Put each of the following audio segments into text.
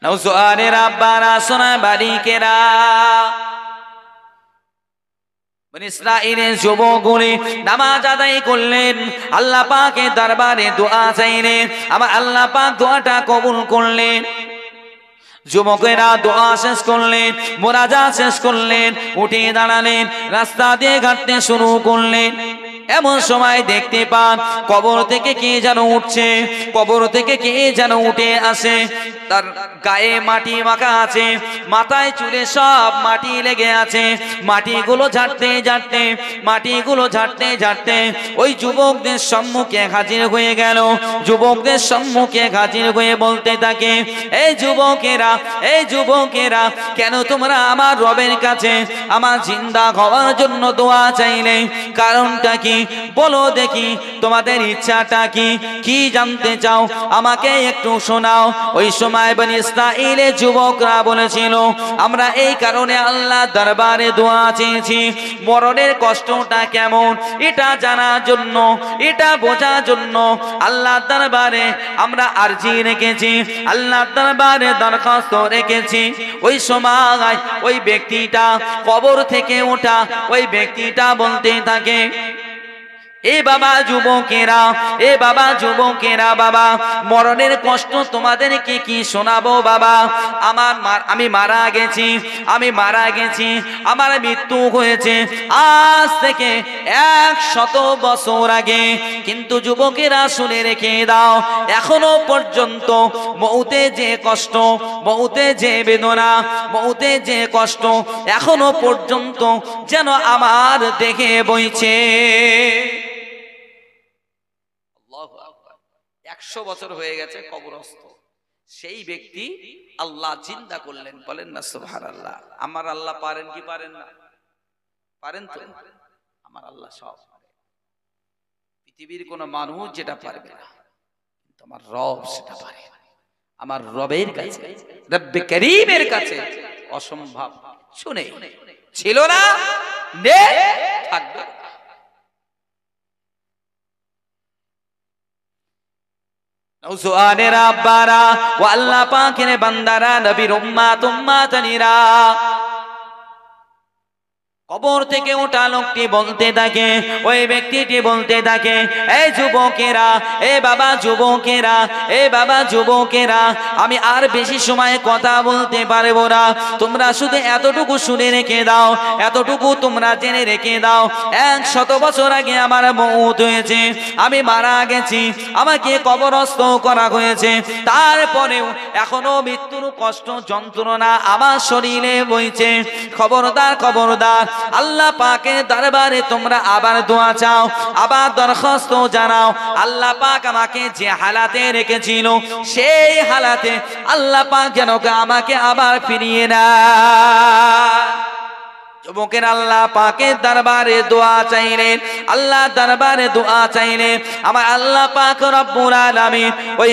নওজোয়ানের আব্বারা সোনা বালিকেরা, বনি ইসরাঈলের যুবকগুলি নামাজ আদায় করলেন, আল্লাহ পাকের দরবারে দোয়া চাইলেন, আমার আল্লাহ পাক দোয়াটা কবুল করলেন। যুবকেরা দোয়া শেষ করলেন, মোনাজাত শেষ করলেন, উঠে দাঁড়ালেন, রাস্তা দিয়ে হাঁটতে শুরু করলেন। এমন সময় দেখতে পান কবর থেকে কে যেন উঠছে, কবর থেকে কে যেন উঠে আসে। তার গায়ে মাটি মাখা আছে, মাথায় চুলে সব মাটি লেগে আছে। মাটিগুলো ঝাড়তে ঝাড়তে, মাটিগুলো ঝাড়তে ঝাড়তে ওই যুবকদের সম্মুখে হাজির হয়ে গেল। যুবকদের সম্মুখে হাজির হয়ে বলতে থাকে, এই যুবকেরা, এই যুবকেরা, কেন তোমরা আমার রবের কাছে আমার জিন্দা হওয়ার জন্য দোয়া চাইলে? কারণটা কি বলো দেখি, তোমাদের ইচ্ছাটা কি, কি জানতে চাও আমাকে একটু শোনাও। ওই সময় বনি ইসরাঈলের যুবকরা বলেছিল, আমরা এই কারণে আল্লাহ দরবারে দোয়া চেয়েছি, মরণের কষ্টটা কেমন এটা জানার জন্য, এটা বোঝার জন্য আল্লাহ দরবারে আমরা আরজি রেখেছি, আল্লাহ দরবারে দরখাস্ত রেখেছি। ওই সময় ওই ব্যক্তিটা কবর থেকে ওঠা ওই ব্যক্তিটা বলতে থাকে, এ বাবা যুবকেরা, এ বাবা যুবকেরা, বাবা মরণের কষ্ট তোমাদেরকে কি শোনাবো বাবা? আমি মারা গেছি, আমি মারা গেছি, আমার মৃত্যু হয়েছে আজ থেকে 100 বছর আগে। কিন্তু যুবকেরা শুনে রেখে দাও, এখনো পর্যন্ত মউতে যে কষ্ট, মউতে যে বেদনা, মউতে যে কষ্ট এখনো পর্যন্ত যেন আমার দেখে বইছে। 100 বছর হয়ে গেছে কবরস্থ সেই ব্যক্তি আল্লাহ চিন্তা করলেন, বলেন না সুবহানাল্লাহ। আমার আল্লাহ পারেন কি পারেন না? পারেন তো? আমার আল্লাহ সব পারে। পৃথিবীর কোন মানুষ যেটা পারবে না, কিন্তু আমার রব সেটা পারে। আমার রবের কাছে, রব্বে করিমের কাছে অসম্ভব শুনে ছিল না, নেই, থাকবে। নওজোয়ানের আব্বারা ও আল্লাহ পাকের বান্দারা, নবীর উম্মাত উম্মাতানিরা, কবর থেকে ওঠা লোকটি বলতে থাকে, ওই ব্যক্তিটি বলতে থাকে, এই যুবকেরা, এ বাবা যুবকেরা, এ বাবা যুবকেরা, আমি আর বেশি সময় কথা বলতে পারবো না, তোমরা শুধু এতটুকু শুনে রেখে দাও, এতটুকু তোমরা জেনে রেখে দাও, 100 বছর আগে আমার মউত হয়েছে, আমি মারা গেছি, আমাকে কবরস্থ করা হয়েছে, তারপরেও এখনো মৃত্যুর কষ্ট যন্ত্রণা আমার শরীরে বইছে। খবরদার, খবরদার, আল্লাহ পাকের দরবারে তোমরা আবার দোয়া চাও, আবার দরখাস্ত জানাও। আল্লাহ পাক আমাকে যে হালাতে রেখেছিল সেই হালাতে আল্লাহ পাক যেন আমাকে আবার ফিরিয়ে নেয়। যুবকের আল্লাহ পাকের দরবারে দোয়া চাইলেন, আল্লাহ দরবারে দোয়া চাইলেন। আমার আল্লাহ পাক রব্বুল আলামিন ওই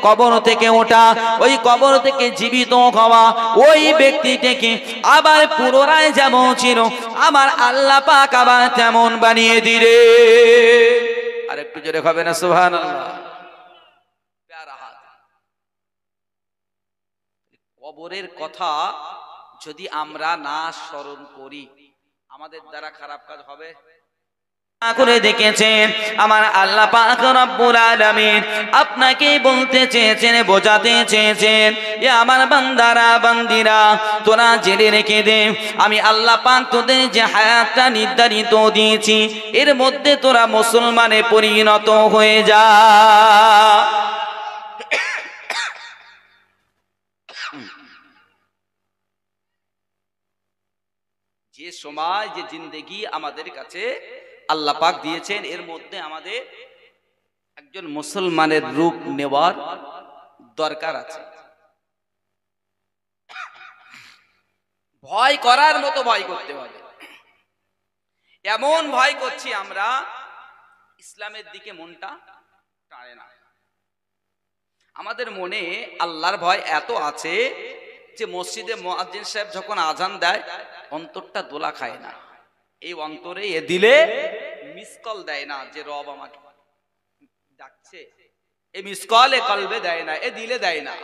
কবর থেকে ওঠা, ওই কবর থেকে জীবিত হওয়া ওই ব্যক্তিটিকে আবার পুনরায় যেমন ছিল আমার আল্লাহ পাক আবার তেমন বানিয়ে দিলে। আর একটু জোরে হবে না সুবহানাল্লাহ? কবরের কথা যদি আমরা না স্মরণ করি আমাদের দ্বারা খারাপ কাজ হবে করে দেখেছেন। আমার আল্লাহ পাক রব্বুল আলামিন আপনাকে বলতে চেয়েছেন, বোঝাতে চেয়েছেন, এ আমার বান্দারা বান্দিরা, তোরা জেনে রেখে দে, আমি আল্লাহ পাক তোদের যে হায়াতটা নির্ধারিত দিয়েছি এর মধ্যে তোরা মুসলমানে পরিণত হয়ে যা। যে সময়, যে জিন্দেগি আমাদের কাছে আল্লাহ পাক দিয়েছেন এর মধ্যে আমাদের একজন মুসলমানের রূপ নেওয়ার দরকার আছে। ভয় করার মতো ভয় করতে হবে। এমন ভয় করছি আমরা, ইসলামের দিকে মনটা টানে না। আমাদের মনে আল্লাহর ভয় এত আছে যে মসজিদে মুয়াজ্জিন সাহেব যখন আজান দেয় অন্তরটা দোলা খায় না। এই অন্তরে এ দিলে মিস কল দেয় না যে রব আমাকে ডাকছে, এই মিস কল এ কলবে দেয় না, এ দিলে দেয় না।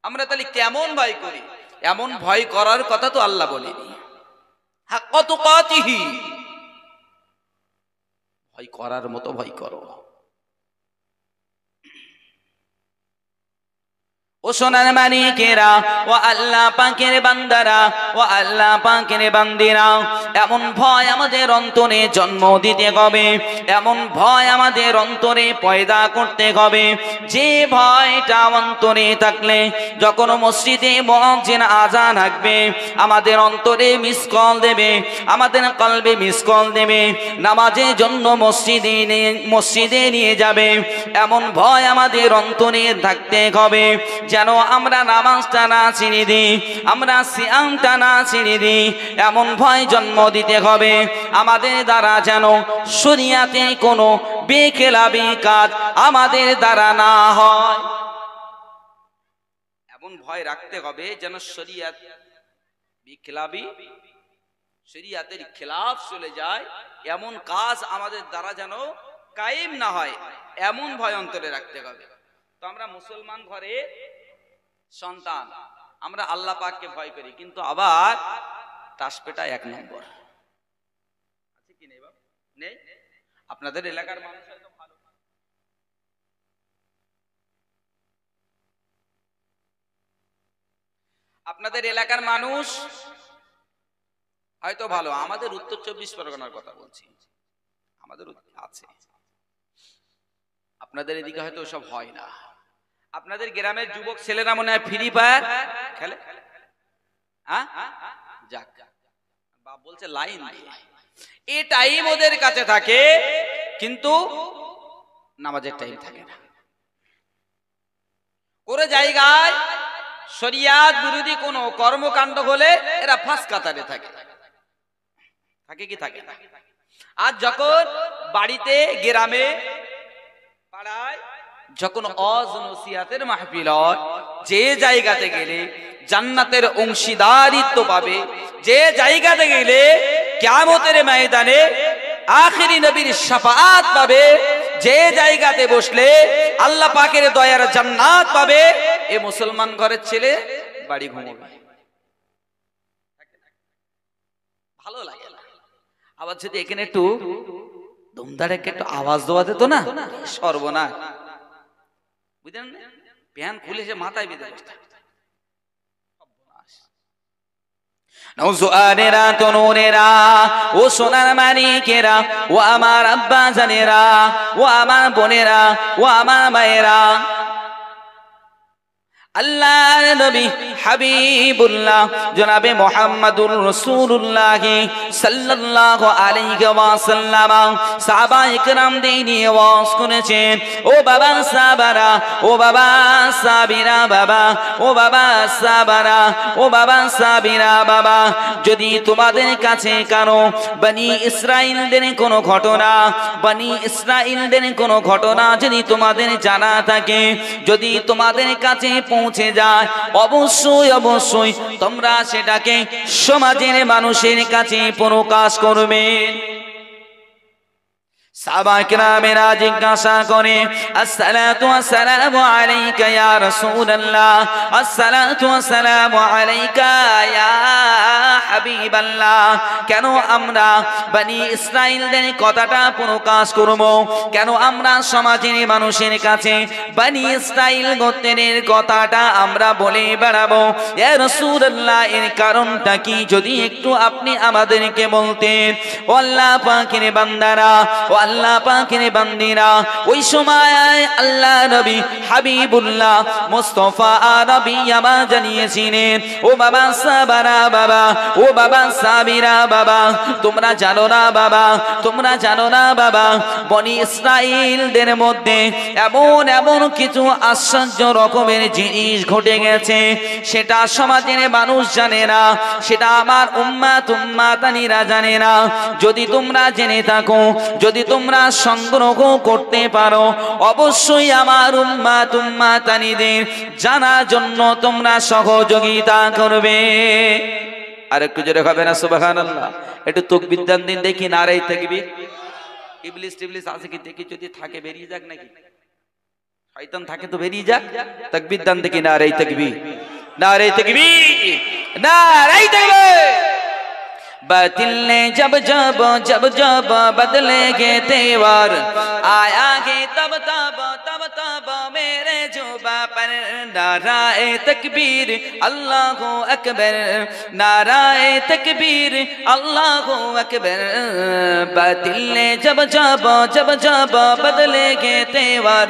আমরা তাহলে কেমন ভয় করি? এমন ভয় করার কথা তো আল্লাহ বলেনি। হাক্কা তুকাতিহি, ভয় করার মতো ভয় করো। ও সোনার মানিকেরা, ও আল্লাহ পাকের বান্দারা, ও আল্লাহ পাকের বান্দিরা, এমন ভয় আমাদের অন্তরে জন্ম দিতে হবে, এমন ভয় আমাদের অন্তরে পয়দা করতে হবে, যে ভয়টা অন্তরে থাকলে যখন মসজিদে মুয়াজ্জিন আযান হাঁকবে আমাদের অন্তরে মিস কল দেবে, আমাদের কলবে মিস কল দেবে, নামাজের জন্য মসজিদে নিয়ে যাবে। এমন ভয় আমাদের অন্তরে থাকতে হবে যেন আমরা নামাজটা না ছেড়ে দিই, আমরা সিয়ামটা না ছেড়ে দিই। এমন ভয় জন্ম দিতে হবে আমাদের দ্বারা যেন শরিয়াতে কোনো বেখেলাফি কাজ আমাদের দ্বারা না হয়। এমন ভয় রাখতে হবে যেন শরিয়াত বেখেলাফি, শরিয়াতের খেলাফ চলে যায়, এমন কাজ আমাদের দ্বারা যেন কায়েম না হয়, এমন ভয় অন্তরে রাখতে হবে। তো আমরা মুসলমান ঘরে সন্তান, আমরা আল্লাহ পাককে ভয় করি, কিন্তু আবার টাসপেটা এক নম্বর আছে কি নেই? বাবা নেই। আপনাদের এলাকার মানুষ হয়তো ভালো, আপনাদের এলাকার মানুষ হয়তো ভালো, আমাদের উত্তর 24 পরগনার কথা বলছি, আমাদের আছে, আপনাদের এদিকে হয়তো সব হয় না। আপনাদের গ্রামের যুবক ছেলেরা মনে হয় ফ্রি ফায়ার খেলে, হ্যাঁ? যাক, বাপ বলছে লাইন দিয়ে, এই টাইম ওদের কাছে থাকে, কিন্তু নামাজের টাইম থাকে না। কোন জায়গায় শরিয়াত বিরোধী কোনো কর্মকাণ্ড হলে এরা ফাঁস কাতারে থাকে, থাকে কি থাকে না? আর যখন বাড়িতে, গ্রামে, পাড়ায় যখন ওয়াজ নসিহতের মাহফিল হয়, যে জায়গাতে গেলে জান্নাতের অংশীদারিত্ব পাবে, যে জায়গাতে গেলে কিয়ামতের ময়দানে আখিরি নবীর শাফাআত পাবে, যে জায়গাতে বসলে আল্লাহ পাকের দয়ার জান্নাত পাবে, এ মুসলমান ঘরের ছেলে বাড়ি ঘুমাবে, ভালো লাগে না? আবার যদি এখানে একটু ধুমধাড়াকে একটু আওয়াজ দেওয়া যেত না, সর্বনাশ, বুঝলেন? প্যান খুলে সে মাথায় বেঁধে বসতে। নওজোয়ানেরা, তনুরেরা, ও সোনার মানিকেরা, ও আমার আব্বা জানেরা, ও আমার বোনেরা, ও আমার মায়েরা, আল্লাহর নবী হাবিবুল্লাহ জনাবে মুহাম্মাদুর রাসূলুল্লাহ সাল্লাল্লাহু আলাইহি ওয়াসাল্লাম সাহাবায়ে কেরামদের নিয়ে ওয়াজ করেছেন। ও বাবা সাহাবারা, ও বাবা সাবিরা বাবা, ও বাবা সাহাবারা, ও বাবা সাবিরা বাবা, যদি তোমাদের কাছে কারো বনি ইসরাইলদের কোনো ঘটনা, বনি ইসরাইলদের কোনো ঘটনা যদি তোমাদের জানা থাকে, যদি তোমাদের কাছে পৌঁছে যায়, অবশ্যই অবশ্যই তোমরা সেটাকে সমাজের মানুষের কাছে প্রকাশ করবে। সাহাবা কেরামেরা জিজ্ঞাসা করে, আসসালাতু ওয়াসসালামু আলাইকা ইয়া রাসূলুল্লাহ, আসসালাতু ওয়াসসালামু আলাইকা ইয়া হাবিবাল্লাহ, কেন আমরা বনি ইসরাইলদের কথাটা প্রকাশ করব? কেন আমরা সমাজের মানুষের কাছে বনি ইসরাইল গোত্রের কথাটা আমরা বলে বেড়াবো? ইয়া রাসূলুল্লাহ, এর কারণটা কি যদি একটু আপনি আমাদেরকে বলতেন। ও আল্লাহ পাকের বান্দারা, ও আল্লাহ পাকের বান্দিরা, ওই সময় আল্লাহ নবী হাবিবুল্লাহ মুস্তাফা নবী আমার জানিয়েছিলেন, ও বাবা সাহাবারা বাবা, ও বাবা সাবিরা বাবা, তোমরা জানো না বাবা, তোমরা জানো না বাবা, বনি ইসরাইলদের মধ্যে এমন এমন কিছু আশ্চর্য রকমের জিনিস ঘটে গেছে, সেটা সমাজের মানুষ জানে না, সেটা আমার উম্মাতানিরা জানে না। যদি তোমরা জেনে থাকো, যদি তোমরা সংগ্রহ করতে পারো, অবশ্যই আমার উম্মাতানিদের জানার জন্য তোমরা সহযোগিতা করবে। আর একটু জোরে হবে না সুবহানাল্লাহ? একটু তাকবীর দেন দিন দেখি, নারায়ে তাকবীর। ইবলিস টিবলিস আছে কি দেখি, যদি থাকে বেরিয়ে যাক, নাকি শয়তান থাকে তো বেরিয়ে যাক। তাকবীর দেন দেখি, নারায়ে তাকবীর। नारे तकबीर, नारे तकबीर। बातिल ने जब जब जब जब बदलेंगे तेवर, आएंगे तब तब तब तब मेरे जुबा पर नाराए तकबीर अल्लाहु अकबर, नाराए तकबीर अल्लाहु अकबर। बातिल ने जब जब जब जब बदलेंगे तेवर,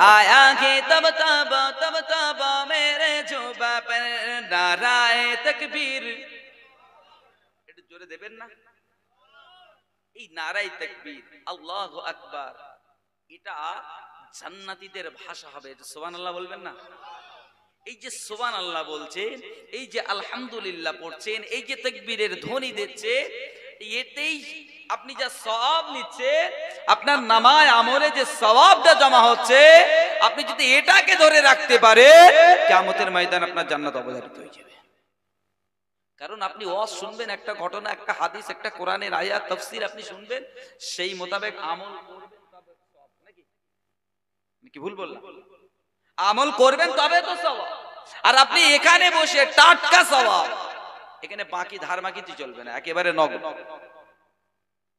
आएंगे तब तब तब तब मेरे जुबा पर नाराए तकबीर। জোরে দেবেন না? এই নারায়ে তাকবীর আল্লাহু আকবার, এটা জান্নাতীদের ভাষা হবে। সুবহানাল্লাহ বলবেন না? এই যে সুবহানাল্লাহ বলছেন, এই যে আলহামদুলিল্লাহ পড়ছেন, এই যে তাকবীরের ধ্বনি দিচ্ছে, এতেই আপনি যা সওয়াব নিচ্ছেন, আপনার নামায় আমলে যে সওয়াবটা জমা হচ্ছে, আপনি যদি এটাকে ধরে রাখতে পারেন, কিয়ামতের ময়দানে আপনার জান্নাত অবধারিত হয়ে যাবে। কারণ আপনি ওয়াজ শুনবেন, একটা ঘটনা, একটা হাদিস, একটা কোরআনের আয়াত তাফসীর আপনি শুনবেন, সেই মোতাবেক আমল করবেন, তবে সওয়াব। নাকি কি ভুল বললাম? আমল করবেন তবে তো সওয়াব। আর আপনি এখানে বসে টাটকা সওয়াব, এখানে বাকি ধারমাকি চলবে না, একেবারে নগদ।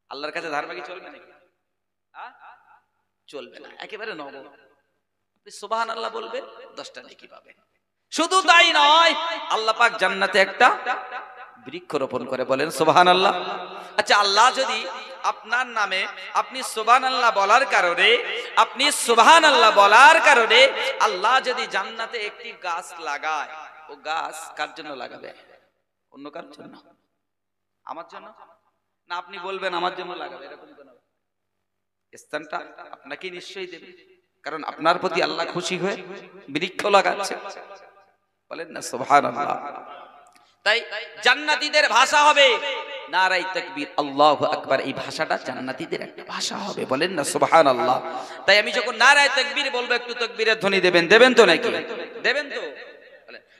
আল্লাহর কাছে ধারমাকি চলবে নাকি? চলবে না, একেবারে নগদ। আপনি সুবহানাল্লাহ বলবেন, 10টা নেকি পাবেন। শুধু তাই নয়, আল্লাহ পাক জান্নাতে একটা বৃক্ষ রোপণ করে, বলেন সুবহানাল্লাহ। আচ্ছা, আল্লাহ যদি আপনার নামে আপনি সুবহানাল্লাহ বলার কারণে, আপনি সুবহানাল্লাহ বলার কারণে আল্লাহ যদি জান্নাতে একটি গাছ লাগায়, ও গাছ কার জন্য লাগাবে? অন্য কার জন্য? আমার জন্য না? আপনি বলবেন আমার জন্য লাগাবে, এরকম কোন স্থানটা আপনাকে নিশ্চয়ই দেবে, কারণ আপনার প্রতি আল্লাহ খুশি হয়ে বৃক্ষ লাগাচ্ছে, বলেন না সুবহানাল্লাহ। তাই জান্নাতীদের ভাষা হবে নারায়ে তাকবীর আল্লাহু আকবার, এই ভাষাটা জান্নাতীদের একটা ভাষা হবে, বলেন না সুবহানাল্লাহ। তাই আমি যখন নারায়ে তাকবীর বলবো, একটু তাকবীরের ধ্বনি দেবেন, দেবেন তো নাকি? দেবেন তো?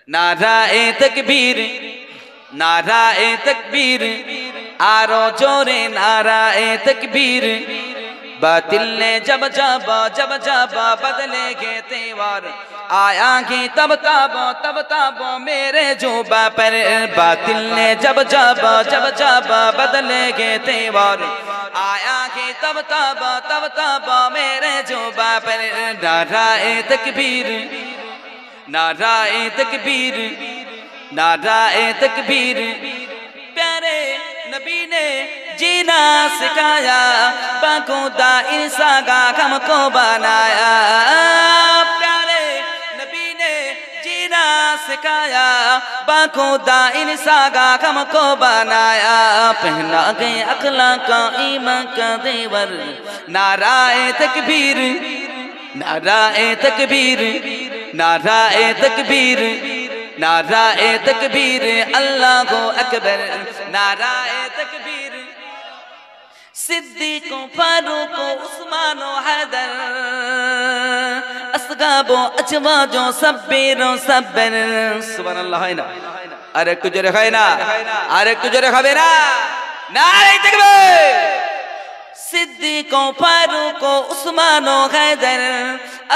নারায়ে তাকবীর, নারায়ে তাকবীর, আরো জোরে নারায়ে তাকবীর। बातिल ने जब जब जब जब बदलेंगे तेवर, आएंगे तब तब तब तब मेरे जुबा पर। बातिल ने जब जब जब जब बदलेंगे तेवर, आएंगे तब तब तब तब मेरे जुबा पर नाराए तकबीर, नाराए तकबीर, नाराए तकबीर। प्यारे नबी ने जीना सिखाया, बाखुदा इंसान का हमको बनाया। प्यारे नबी ने जीना सिखाया, बाखुदा इंसान का हमको बनाया। पहना के अखलाक का ईमान का देवर, नाराए तकबीर, नाराए तकबीर, नाराए तकबीर, नाराए तकबीर अल्लाहु अकबर, नाराए तकबीर। सिद्दीक़ फारूक उस्मान हैदर, असगाब अजवाज सब्बीर सब्बर। सुबहानाल्लाह है ना? अरे একটু জোরে হয় না? আরে একটু জোরে হবে না? নারায়ে তাকবীর। सिद्दीक़ फारूक उस्मान हैदर,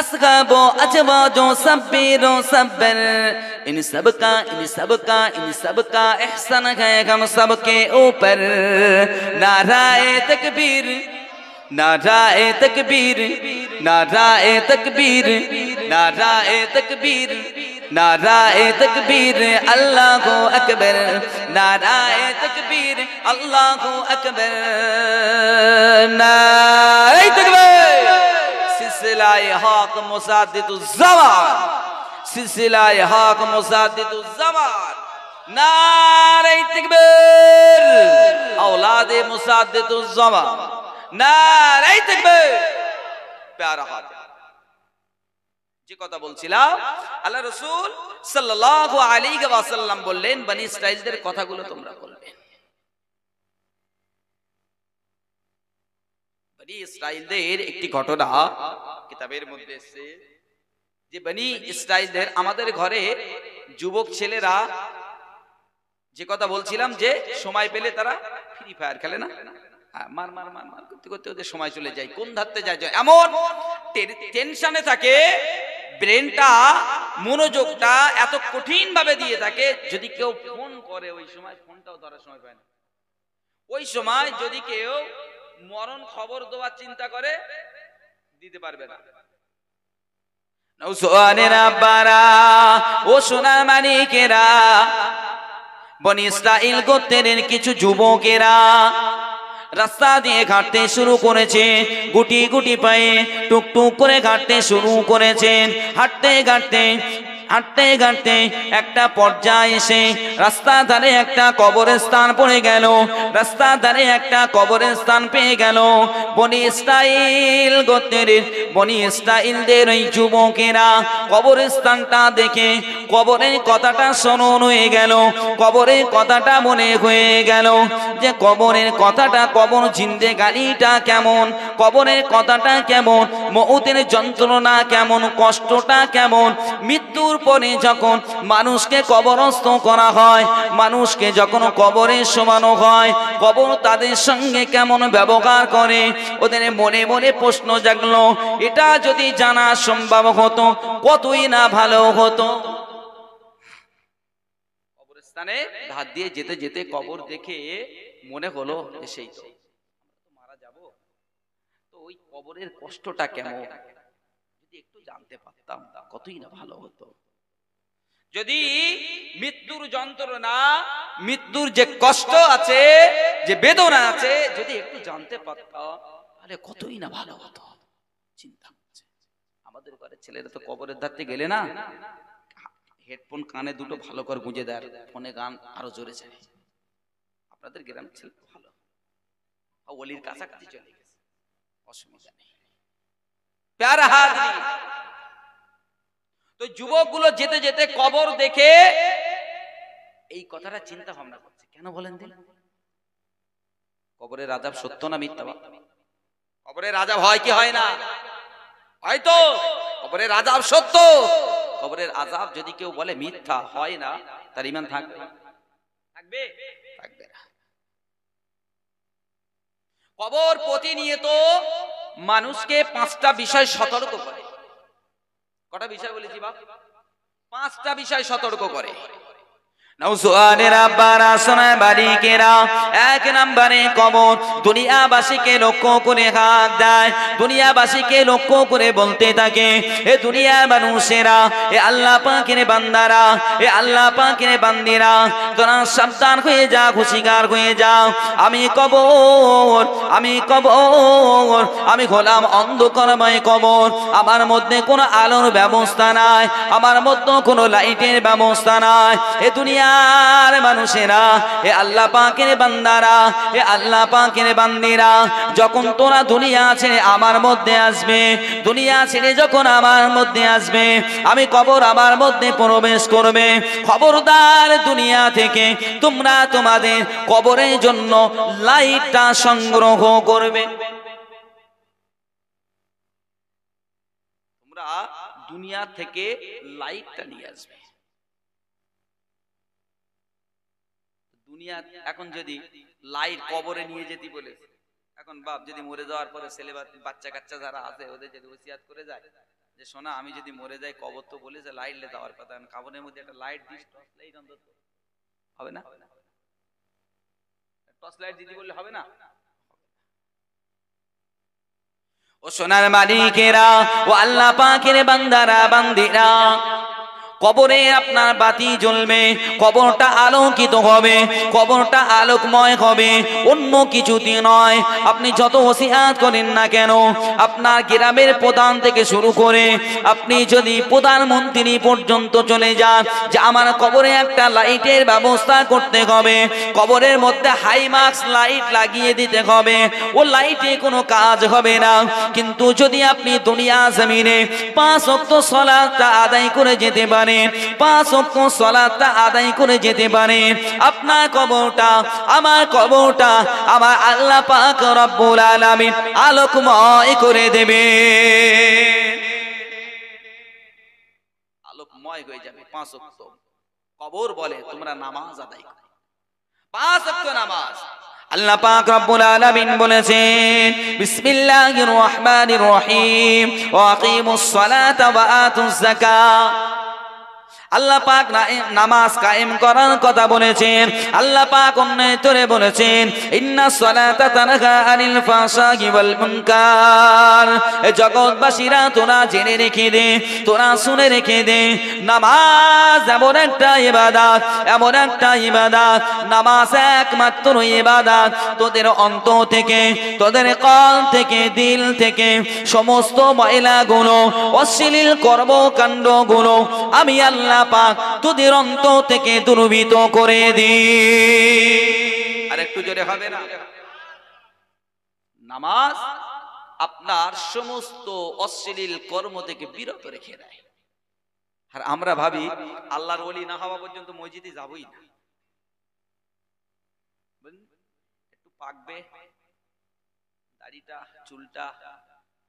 असगाब अजवाज सब्बीर सब्बर। इन सबका इन सबका इन सबका एहसान है हम सबके ऊपर। नाराए तकबीर, नाराए तकबीर, नाराए तकबीर, नाराए तकबीर, नाराए तकबीर अल्लाहु अकबर, नाराए तकबीर अल्लाहु अकबर, नाराए तकबीर। सिलसिलाए हक मुसाद्दिदुज़्ज़मान, सिलसिलाए हक मुसाद्दिदुज़्ज़मान। नाराए तकबीर औलादे मुसाद्दिदुज़्ज़मान, नाराए तकबीर। प्यारा हाथ যে কথা বলছিলাম, আল্লাহ রাসূল সাল্লাল্লাহু আলাইহি ওয়াসাল্লাম বললেন, বনি ইসরাইলদের কথাগুলো তোমরা বলবে। বনি ইসরাইলদের একটি ঘটনা কিতাবের মধ্যে এসেছে যে বনি ইসরাইলদের, আমাদের ঘরে যুবক ছেলেরা, যে কথা বলছিলাম যে সময় পেলে তারা ফ্রি ফায়ার খেলে না, মার মার মার মার করতে করতে ওদের সময় চলে যায়, কোন ধারতে যায়, এমন টেনশনে থাকে, ব্রেনটা মনোযোগটা এত কঠিন ভাবে দিয়ে থাকে, যদি কেউ ফোন করে ওই সময় ফোনটাও ধরার সময় পায় না। ওই সময় যদি কেউ মরণ খবর দেওয়ার চিন্তা করে দিতে পারবে না। ও সোনার মানিকেরা, বনি ইসরাইল গোত্রের কিছু যুবকেরা রাস্তা দিয়ে হাঁটতে শুরু করেছে, গুটি গুটি পায়ে টুকটুক করে হাঁটতে শুরু করেছেন। হাঁটতে হাঁটতে হাঁটতে হাঁটতে একটা পর্যায়ে এসে রাস্তার ধারে একটা কবরস্থান পড়ে গেল। রাস্তার ধারে একটা কবরস্থান পেয়ে গেল। বনি ইসরাইল গোত্রের বনি ইসরাইলদের ওই যুবকেরা কবরস্থানটা দেখে কবরের কথাটা স্মরণ হয়ে গেল, কবরের কথাটা মনে হয়ে গেল যে কবরের কথাটা, কবর জিন্দেগানিটা কেমন, কবরের কথাটা কেমন, মউতের যন্ত্রণা কেমন, কষ্টটা কেমন, মৃত্যুর পরে যখন মানুষকে কবরস্থ করা হয়, মানুষকে যখন কবরে শোয়ানো হয়, কবর তাদের সঙ্গে কেমন ব্যবহার করে, ওদের মনে মনে প্রশ্ন জাগলো। এটা যদি জানা সম্ভব হতো কতই না ভালো হতো। কবরস্থানে ধার দিয়ে যেতে যেতে কবর দেখে মনে হলো যে সেই তো মারা যাব, তো ওই কবরের কষ্টটা কেমন যদি একটু জানতে পারতাম কতই না ভালো হতো। যদি মৃত্যুর যন্ত্রণা, মৃত্যুর যে কষ্ট আছে, যে বেদনা আছে, যদি একটু জানতে পারতাম তাহলে কতই না ভালো হতো। চিন্তা হচ্ছে আমাদের ঘরের ছেলেরা তো কবরের ধারতে গেলে না হেডফোন কানে দুটো ভালো করে গুঁজে দেয়, ফোনে গান আরো জোরে যায়। আপনাদের গ্রামের ছেলে ভালো, ওলির কাছাকাছি চলে গেছে, অসুবিধা নেই। প্যারা হাজরি, তো যুবকগুলো যেতে যেতে কবর দেখে এই কথাটা চিন্তা ভাবনা করছে। কেন বলেন দিন? কবরের আযাব সত্য না মিথ্যা? কবরের আযাব হয় কি হয় না? হয়তো কবরের আযাব সত্য। কবরের আযাব যদি কেউ বলে মিথ্যা, হয় না, তার ঈমান থাকবে? থাকবে? থাকবে না। কবর প্রতিনিয়ত মানুষকে পাঁচটা বিষয় সতর্ক করে। কটা বিষয় বলেছি বাপ? পাঁচটা বিষয় সতর্ক করে। এক নম্বরে কবর দুনিয়াবাসীকে লক্ষ্য করে হাত দেয়, দুনিয়াবাসীকে লক্ষ্য করে বলতে থাকে, এ দুনিয়ার মানুষেরা, এ আল্লাহ পাকের বান্দারা, এ আল্লাহ পাকের বান্দিরা, তোরা সাবধান হয়ে যা, হুঁশিয়ার হয়ে যাও। আমি কবর, আমি কবর, আমি হলাম অন্ধকারময় কবর। আমার মধ্যে কোনো আলোর ব্যবস্থা নাই, আমার মধ্যে কোনো লাইটের ব্যবস্থা নাই। এ দুনিয়ার মানুষেরা, এ আল্লাহ পাকের বান্দারা, এ আল্লাহ পাকের বান্দিরা, যখন তোরা দুনিয়া ছেড়ে আমার মধ্যে আসবে, দুনিয়া ছেড়ে যখন আমার মধ্যে আসবে, আমি কবর আমার মধ্যে প্রবেশ করবে, খবরদার দুনিয়া থেকে তোমরা তোমাদের কবরের জন্য লাইটটা সংগ্রহ করবে। তোমরা দুনিয়া থেকে লাইটটা নিয়ে আসবে। দুনিয়া এখন যদি লাইট কবরে নিয়ে যেতে বলে, এখন বাপ যদি মরে যাওয়ার পরে ছেলে বাচ্চা কাচ্চা যারা আছে ওদের যদি ওসিয়াত করে যায় যে শোনা আমি যদি মরে যাই, কবর তো বলেছে লাইট লে যাওয়ার কথা, কবরের মধ্যে একটা লাইট দিস, টর্চ লাইট অন্তত হবে না? টর্চ লাইট দিতে বললে হবে না? ও সোনার মালিকেরা, ও আল্লাহ পাকের বান্দারা বান্দিরা, কবরে আপনার বাতি জ্বলবে, কবরটা আলোকিত হবে, কবরটা আলোকময় হবে, অন্য কিছুতে নয়। আপনি যত ওসিয়াত করেন না কেন, আপনার গ্রামের প্রধান থেকে শুরু করে আপনি যদি প্রধানমন্ত্রী পর্যন্ত চলে যান যে আমার কবরে একটা লাইটের ব্যবস্থা করতে হবে, কবরের মধ্যে হাইমাক্স লাইট লাগিয়ে দিতে হবে, ও লাইটে কোনো কাজ হবে না। কিন্তু যদি আপনি দুনিয়া জমিনে 5 ওয়াক্ত সালাতটা আদায় করে যেতে পারেন, 5 ওয়াক্ত সালাতটা আদায় করে যেতে পারেন, আপনার কবরটা, আমার কবরটা আমার আল্লাহ পাক রব্বুল আলামিন আলোকময় করে দেবে, আলোকময় হয়ে যাবে। 5 ওয়াক্ত কবর বলে তোমরা নামাজ আদায় করো, 5 ওয়াক্ত নামাজ। আল্লাহ পাক রব্বুল আলামিন বলেছেন বিসমিল্লাহির রহমানির রহিম ওয়া আকিমুস সালাতা ওয়া আতুজ যাকাত। আল্লাহ পাক নামাজ কায়েম করার কথা বলেছেন। আল্লাহ পাক অন্যতরে বলেছেন ইন্নাস সালাতা তানহা আনিল ফাহশাই ওয়াল মুনকার। এই জগৎবাসীরা তোরা জেনে রেখে দে, তোরা শুনে রেখে দে, নামাজ এমন একটা ইবাদত, এমন একটা ইবাদত, নামাজ একমাত্র ইবাদত তোদের অন্তর থেকে, তোদের কলব থেকে, দিল থেকে সমস্ত ময়লাগুলো, অশ্লীল কর্মকাণ্ডগুলো আমি আল্লাহ পাক তোদের অন্তর থেকে দূরীভূত করে দিই। আর একটু জোরে হবে না? নামাজ আপনার সমস্ত অশ্লীল কর্ম থেকে বিরত রেখে দেয়। আর আমরা ভাবি আল্লাহর ওলি না হওয়া পর্যন্ত মসজিদে যাবই না, একটু পাকবে দাড়িটা, চুলটা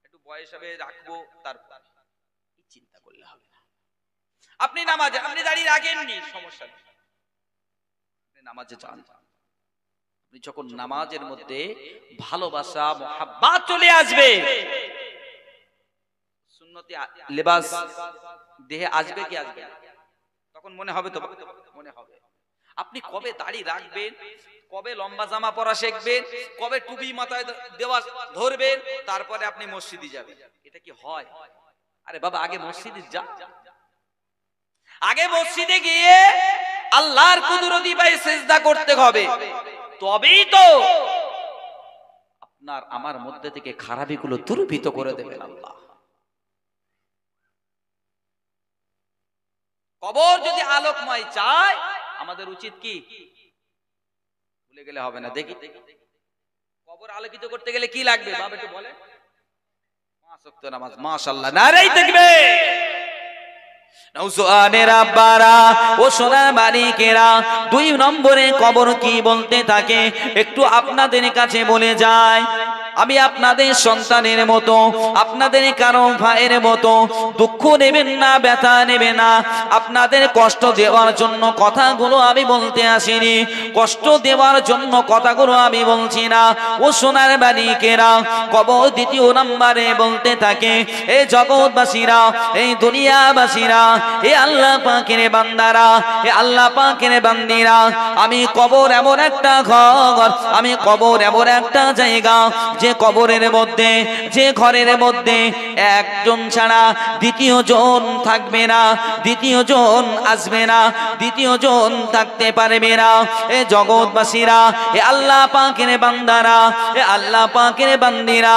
একটু বয়স হবে রাখবো, তারপর চিন্তা করলে হবে না। আপনি নামাজে, আপনি দাঁড়িয়ে রাখেননি, সমস্যা নেই, আপনি নামাজে যান। আপনি যখন নামাজের মধ্যে ভালোবাসা, মুহাব্বত চলে আসবে, সুন্নতি লেবাস দেহে আসবে কি আসবে, তখন মনে হবে তো, মনে হবে। আপনি কবে দাড়ি রাখবেন, কবে লম্বা জামা পরা শিখবেন, কবে টুপি মাথায় দেওয়া ধরবেন, তারপরে আপনি মসজিদে যাবেন, এটা কি হয়? আরে বাবা, আগে মসজিদে যা, আগে মসজিদে গিয়ে আল্লাহর কুদরতি পায়ে সিজদা করতে হবে, তবেই তো আপনার আমার মধ্যে থেকে খারাপিগুলো দূরীভূত করে দেবেন আল্লাহ। কবর যদি আলোকময় চায়, আমাদের উচিত কি? ভুলে গেলে হবে না, দেখি কবর আলোকিত করতে গেলে কি লাগবে বাবা একটু বলে? 5 ওয়াক্ত নামাজ। মাশাআল্লাহ, নারাই তাকবীর। নওজোয়ানের আব্বারা ও সোনার মালিকেরা, 2 নম্বরে কবর কি বলতে থাকে একটু আপনাদের কাছে বলে যায়। আমি আপনাদের সন্তানের মতো, আপনাদের কারো ভাইয়ের মতো দুঃখ নেবেন না, ব্যথা নেবে না। আপনাদের কষ্ট দেওয়ার জন্য কথাগুলো আমি বলতে আসিনি, কষ্ট দেওয়ার জন্য কথাগুলো আমি বলছি না। ও সোনার মালিকেরা, কবর 2 নম্বরে বলতে থাকে এ জগৎবাসীরা, এই দুনিয়াবাসীরা, এ আল্লাহ পাকের বান্দারা, এ আল্লাহ পাকের বান্দিরা, আমি কবর এমন একটা ঘর, আমি কবর এমন একটা জায়গা, যে কবরের মধ্যে, যে ঘরের মধ্যে একজন ছাড়া দ্বিতীয় জন থাকবে না, দ্বিতীয় জন আসবে না, দ্বিতীয় জন থাকতে পারবে না। এ জগৎবাসীরা, এ আল্লাহ পাকের বান্দারা, এ আল্লাহ পাকের বান্দিরা,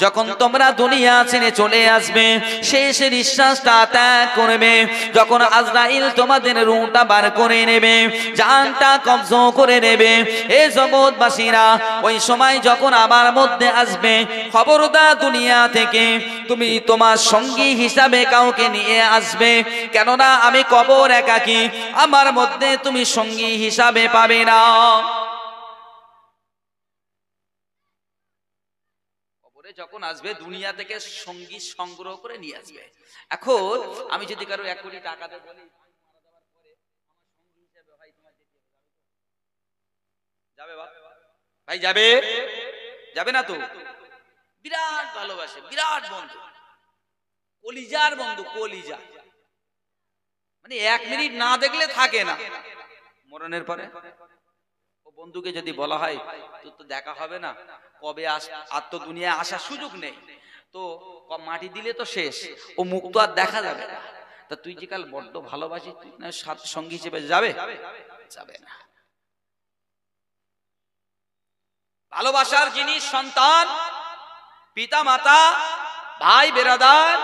যখন তোমরা দুনিয়া ছেড়ে চলে আসবে, শেষ নিঃশ্বাসটা ত্যাগ করবে, যখন আজরাইল তোমাদের রূহটা বার করে নেবে, জানটা কবজা করে নেবে, এ জগৎবাসীরা, ওই সময় যখন আমার মধ্যে আসবে, খবরদার দুনিয়া থেকে তুমি তোমার সঙ্গী হিসাবে কাউকে নিয়ে আসবে, কেননা আমি কবর একাকী, আমার মধ্যে তুমি সঙ্গী হিসাবে পাবে না। যখন আসবে দুনিয়া থেকে সঙ্গী সংগ্রহ করে নিয়ে আসবে। এখন আমি যদি কারো 1 কোটি টাকা দেব, বলি যাবে ভাই, যাবে যাবে না তো? বিরাট ভালোবাসে, বিরাট বন্ধু, কলিজার বন্ধু, কলিজা, মানে 1 মিনিট না দেখলে থাকে না। মরণের পরে ও বন্ধুকে যদি বলা হয় তোর তো দেখা হবে না, কবে আর তো দুনিয়ায় আসার সুযোগ নেই, তো মাটি দিলে তো শেষ, ও মুখ তো আর দেখা যাবে না, তা তুই যে কাল বড্ড ভালোবাসিস, তুই না সঙ্গী হিসেবে যাবে? যাবে না। ভালোবাসার জিনিস সন্তান, পিতা মাতা, ভাই বেরাদার,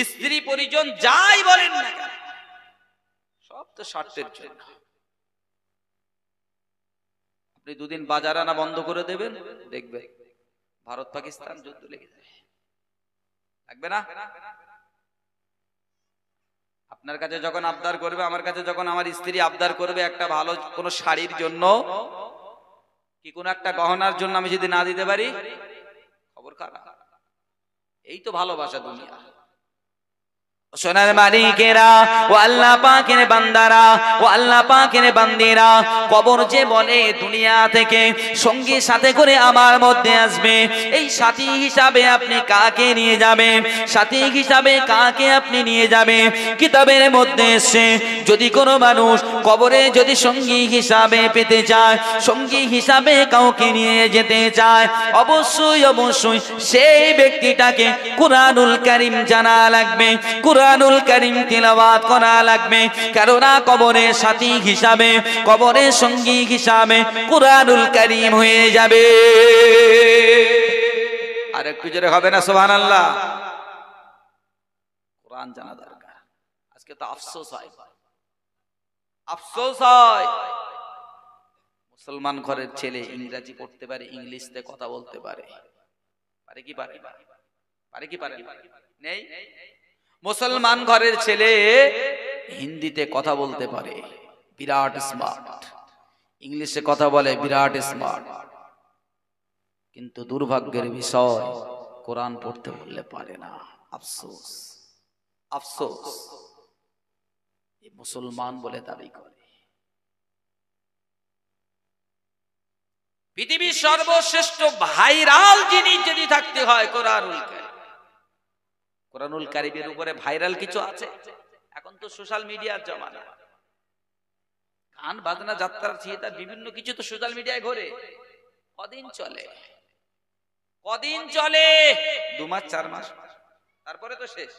স্ত্রী পরিজন, যাই বলেন না কেন, সব তো স্বার্থের জন্য। আপনি 2 দিন বাজার আনা বন্ধ করে দেবেন, দেখবে ভারত পাকিস্তান যুদ্ধ লেগে যাবে, লাগবে না? আপনার কাছে যখন আবদার করবে, আমার কাছে যখন আমার স্ত্রী আবদার করবে একটা ভালো কোনো শাড়ির জন্য কি কোনো একটা গহনার জন্য, আমি যদি না দিতে পারি, খবর খারাপ। এই তো ভালোবাসা দুনিয়া। সোনার মালিকেরা ও আল্লাহ পাকের বান্দারা ও আল্লাহ পাকের বান্দিরা, কবর যে বলে দুনিয়া থেকে সঙ্গী সাথে করে আমার মধ্যে আসবে, এই সাথী হিসাবে আপনি কাকে নিয়ে যাবেন? সাথী হিসাবে কাকে আপনি নিয়ে যাবেন? কিতাবের মধ্যে এসে যদি কোনো মানুষ কবরে যদি সঙ্গী হিসাবে পেতে চায়, সঙ্গী হিসাবে কাউকে নিয়ে যেতে চায়, অবশ্যই অবশ্যই সেই ব্যক্তিটাকে কুরআনুল কারীম জানা লাগবে, কুরআনুল কারীম তিলাওয়াত করা লাগবে। কেননা কবরে সাথী হিসাবে, কবরে সঙ্গী হিসাবে কুরআনুল কারীম হয়ে যাবে। আর একটু জোরে হবে না সুবহানাল্লাহ? কোরআন জানা দরকার। আজকে তো আফসোস হয়, আফসোস হয়, মুসলমান ঘরের ছেলে ইংরেজি পড়তে পারে, ইংলিশে কথা বলতে পারে, পারে কি পারে? পারে কি পারে? নেই। মুসলমান ঘরের ছেলে হিন্দিতে কথা বলতে পারে, বিরাট স্মার্ট, ইংলিশে কথা বলে, বিরাট স্মার্ট, কিন্তু দুর্ভাগ্যের বিষয় কোরআন পড়তে বললে পারে না। আফসোস, আফসোস, মুসলমান বলে দাবি করে। পৃথিবীর সর্বশ্রেষ্ঠ ভাইরাল জিনিস যদি থাকতে হয় কোরআনুল কারীম। কোরআনুল কারীমের উপরে ভাইরাল কিছু আছে? এখন তো সোশ্যাল মিডিয়ার জমানা, গান বাজনা যাত্রা থিয়েটার বিভিন্ন কিছু তো সোশ্যাল মিডিয়ায় ঘোরে। কদিন চলে? কদিন চলে? 2 মাস 4 মাস, তারপরে তো শেষ।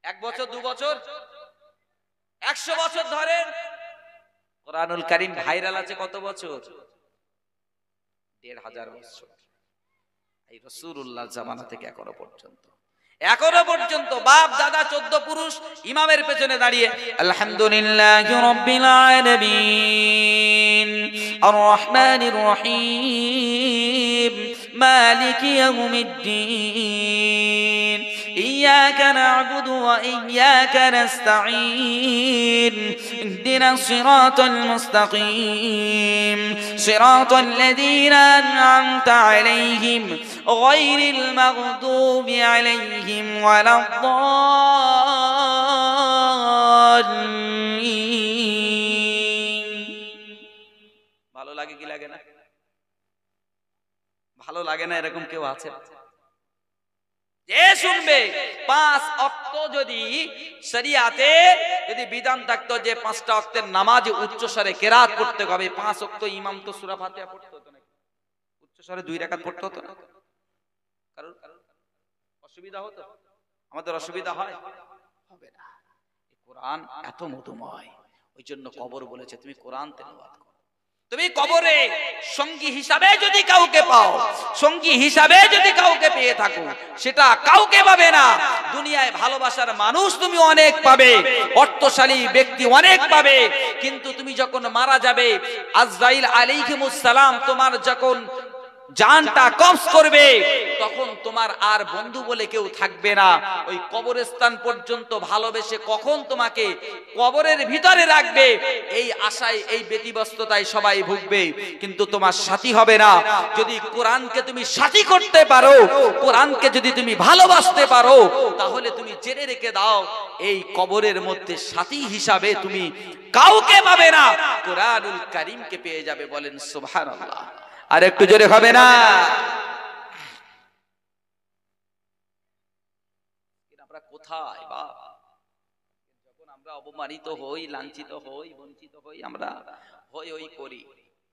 1 বছর 2 বছর 100 বছর ধরে কোরআনুল কারীম ভাইরাল আছে। কত বছর? 1500 বছর। এই রাসূলুল্লাহর জামানা থেকে এখনো পর্যন্ত বাপ দাদা 14 পুরুষ ইমামের পেছনে দাঁড়িয়ে আলহামদুলিল্লাহি রাব্বিল আলামিন আর রহমানির রহিম মালিকি ইয়াউমিদ্দিন ইয়্যাকা না'বুদু ওয়া ইয়্যাকা নাস্তাঈন ইহদিনাস সিরাতাল মুস্তাকিম সিরাতাল লাযীনা আন'আমতা আলাইহিম গায়রিল মাগদুবি আলাইহিম ওয়ালাদ-দাল্লিন। ভালো লাগে কি লাগে না? ভালো লাগে না এরকম কেউ আছে? যে শুনবে 5 ওয়াক্ত যদি শরিয়াতে যদি বিধান থাকতো যে 5টা ওয়াক্তের নামাজে উচ্চস্বরে কেরাত পড়তে হবে, 5 ওয়াক্ত ইমাম তো সূরা ফাতিহা পড়তে হতো না, উচ্চস্বরে 2 রাকাত পড়তে হতো না? কারণ অসুবিধা হতো? আমাদের অসুবিধা হয়? হবে না। কোরআন এত মধুময়, ওই জন্য কবর বলেছে তুমি কোরআন তেলাওয়াত করো। তুমি কবরে সঙ্গী হিসাবে যদি কাউকে পাও, সঙ্গী হিসাবে যদি কাউকে পেয়ে থাকো, সেটা কাউকে পাবে না। দুনিয়ায় ভালোবাসার মানুষ তুমি অনেক পাবে, অর্থশালী ব্যক্তি অনেক পাবে, কিন্তু তুমি যখন মারা যাবে, আজরাইল আলাইহিমুস সালাম তোমার যখন জানটা কবজ করবে, তখন তোমার আর বন্ধু বলে কেউ থাকবে না। ওই কবরস্থান পর্যন্ত ভালোবেসে কখন তোমাকে কবরের ভিতরে রাখবে, এই আশায় এই ব্যতিব্যস্ততায় সবাই ভুগবে, কিন্তু তোমার সাথী হবে না। যদি কোরআনকে তুমি সাথী করতে পারো, কোরআনকে যদি তুমি ভালোবাসতে পারো, তাহলে তুমি জেনে রেখে দাও, এই কবরের মধ্যে সাথী হিসাবে তুমি কাউকে পাবে না, কোরআনুল কারীমকে পেয়ে যাবে। বলেন সুবহানাল্লাহ। আর একটু জোরে হবে না? আমরা কোথায় বাপ? যখন আমরা অপমানিত হই, লাঞ্ছিত হই, বঞ্চিত হই, আমরা হই হই করি।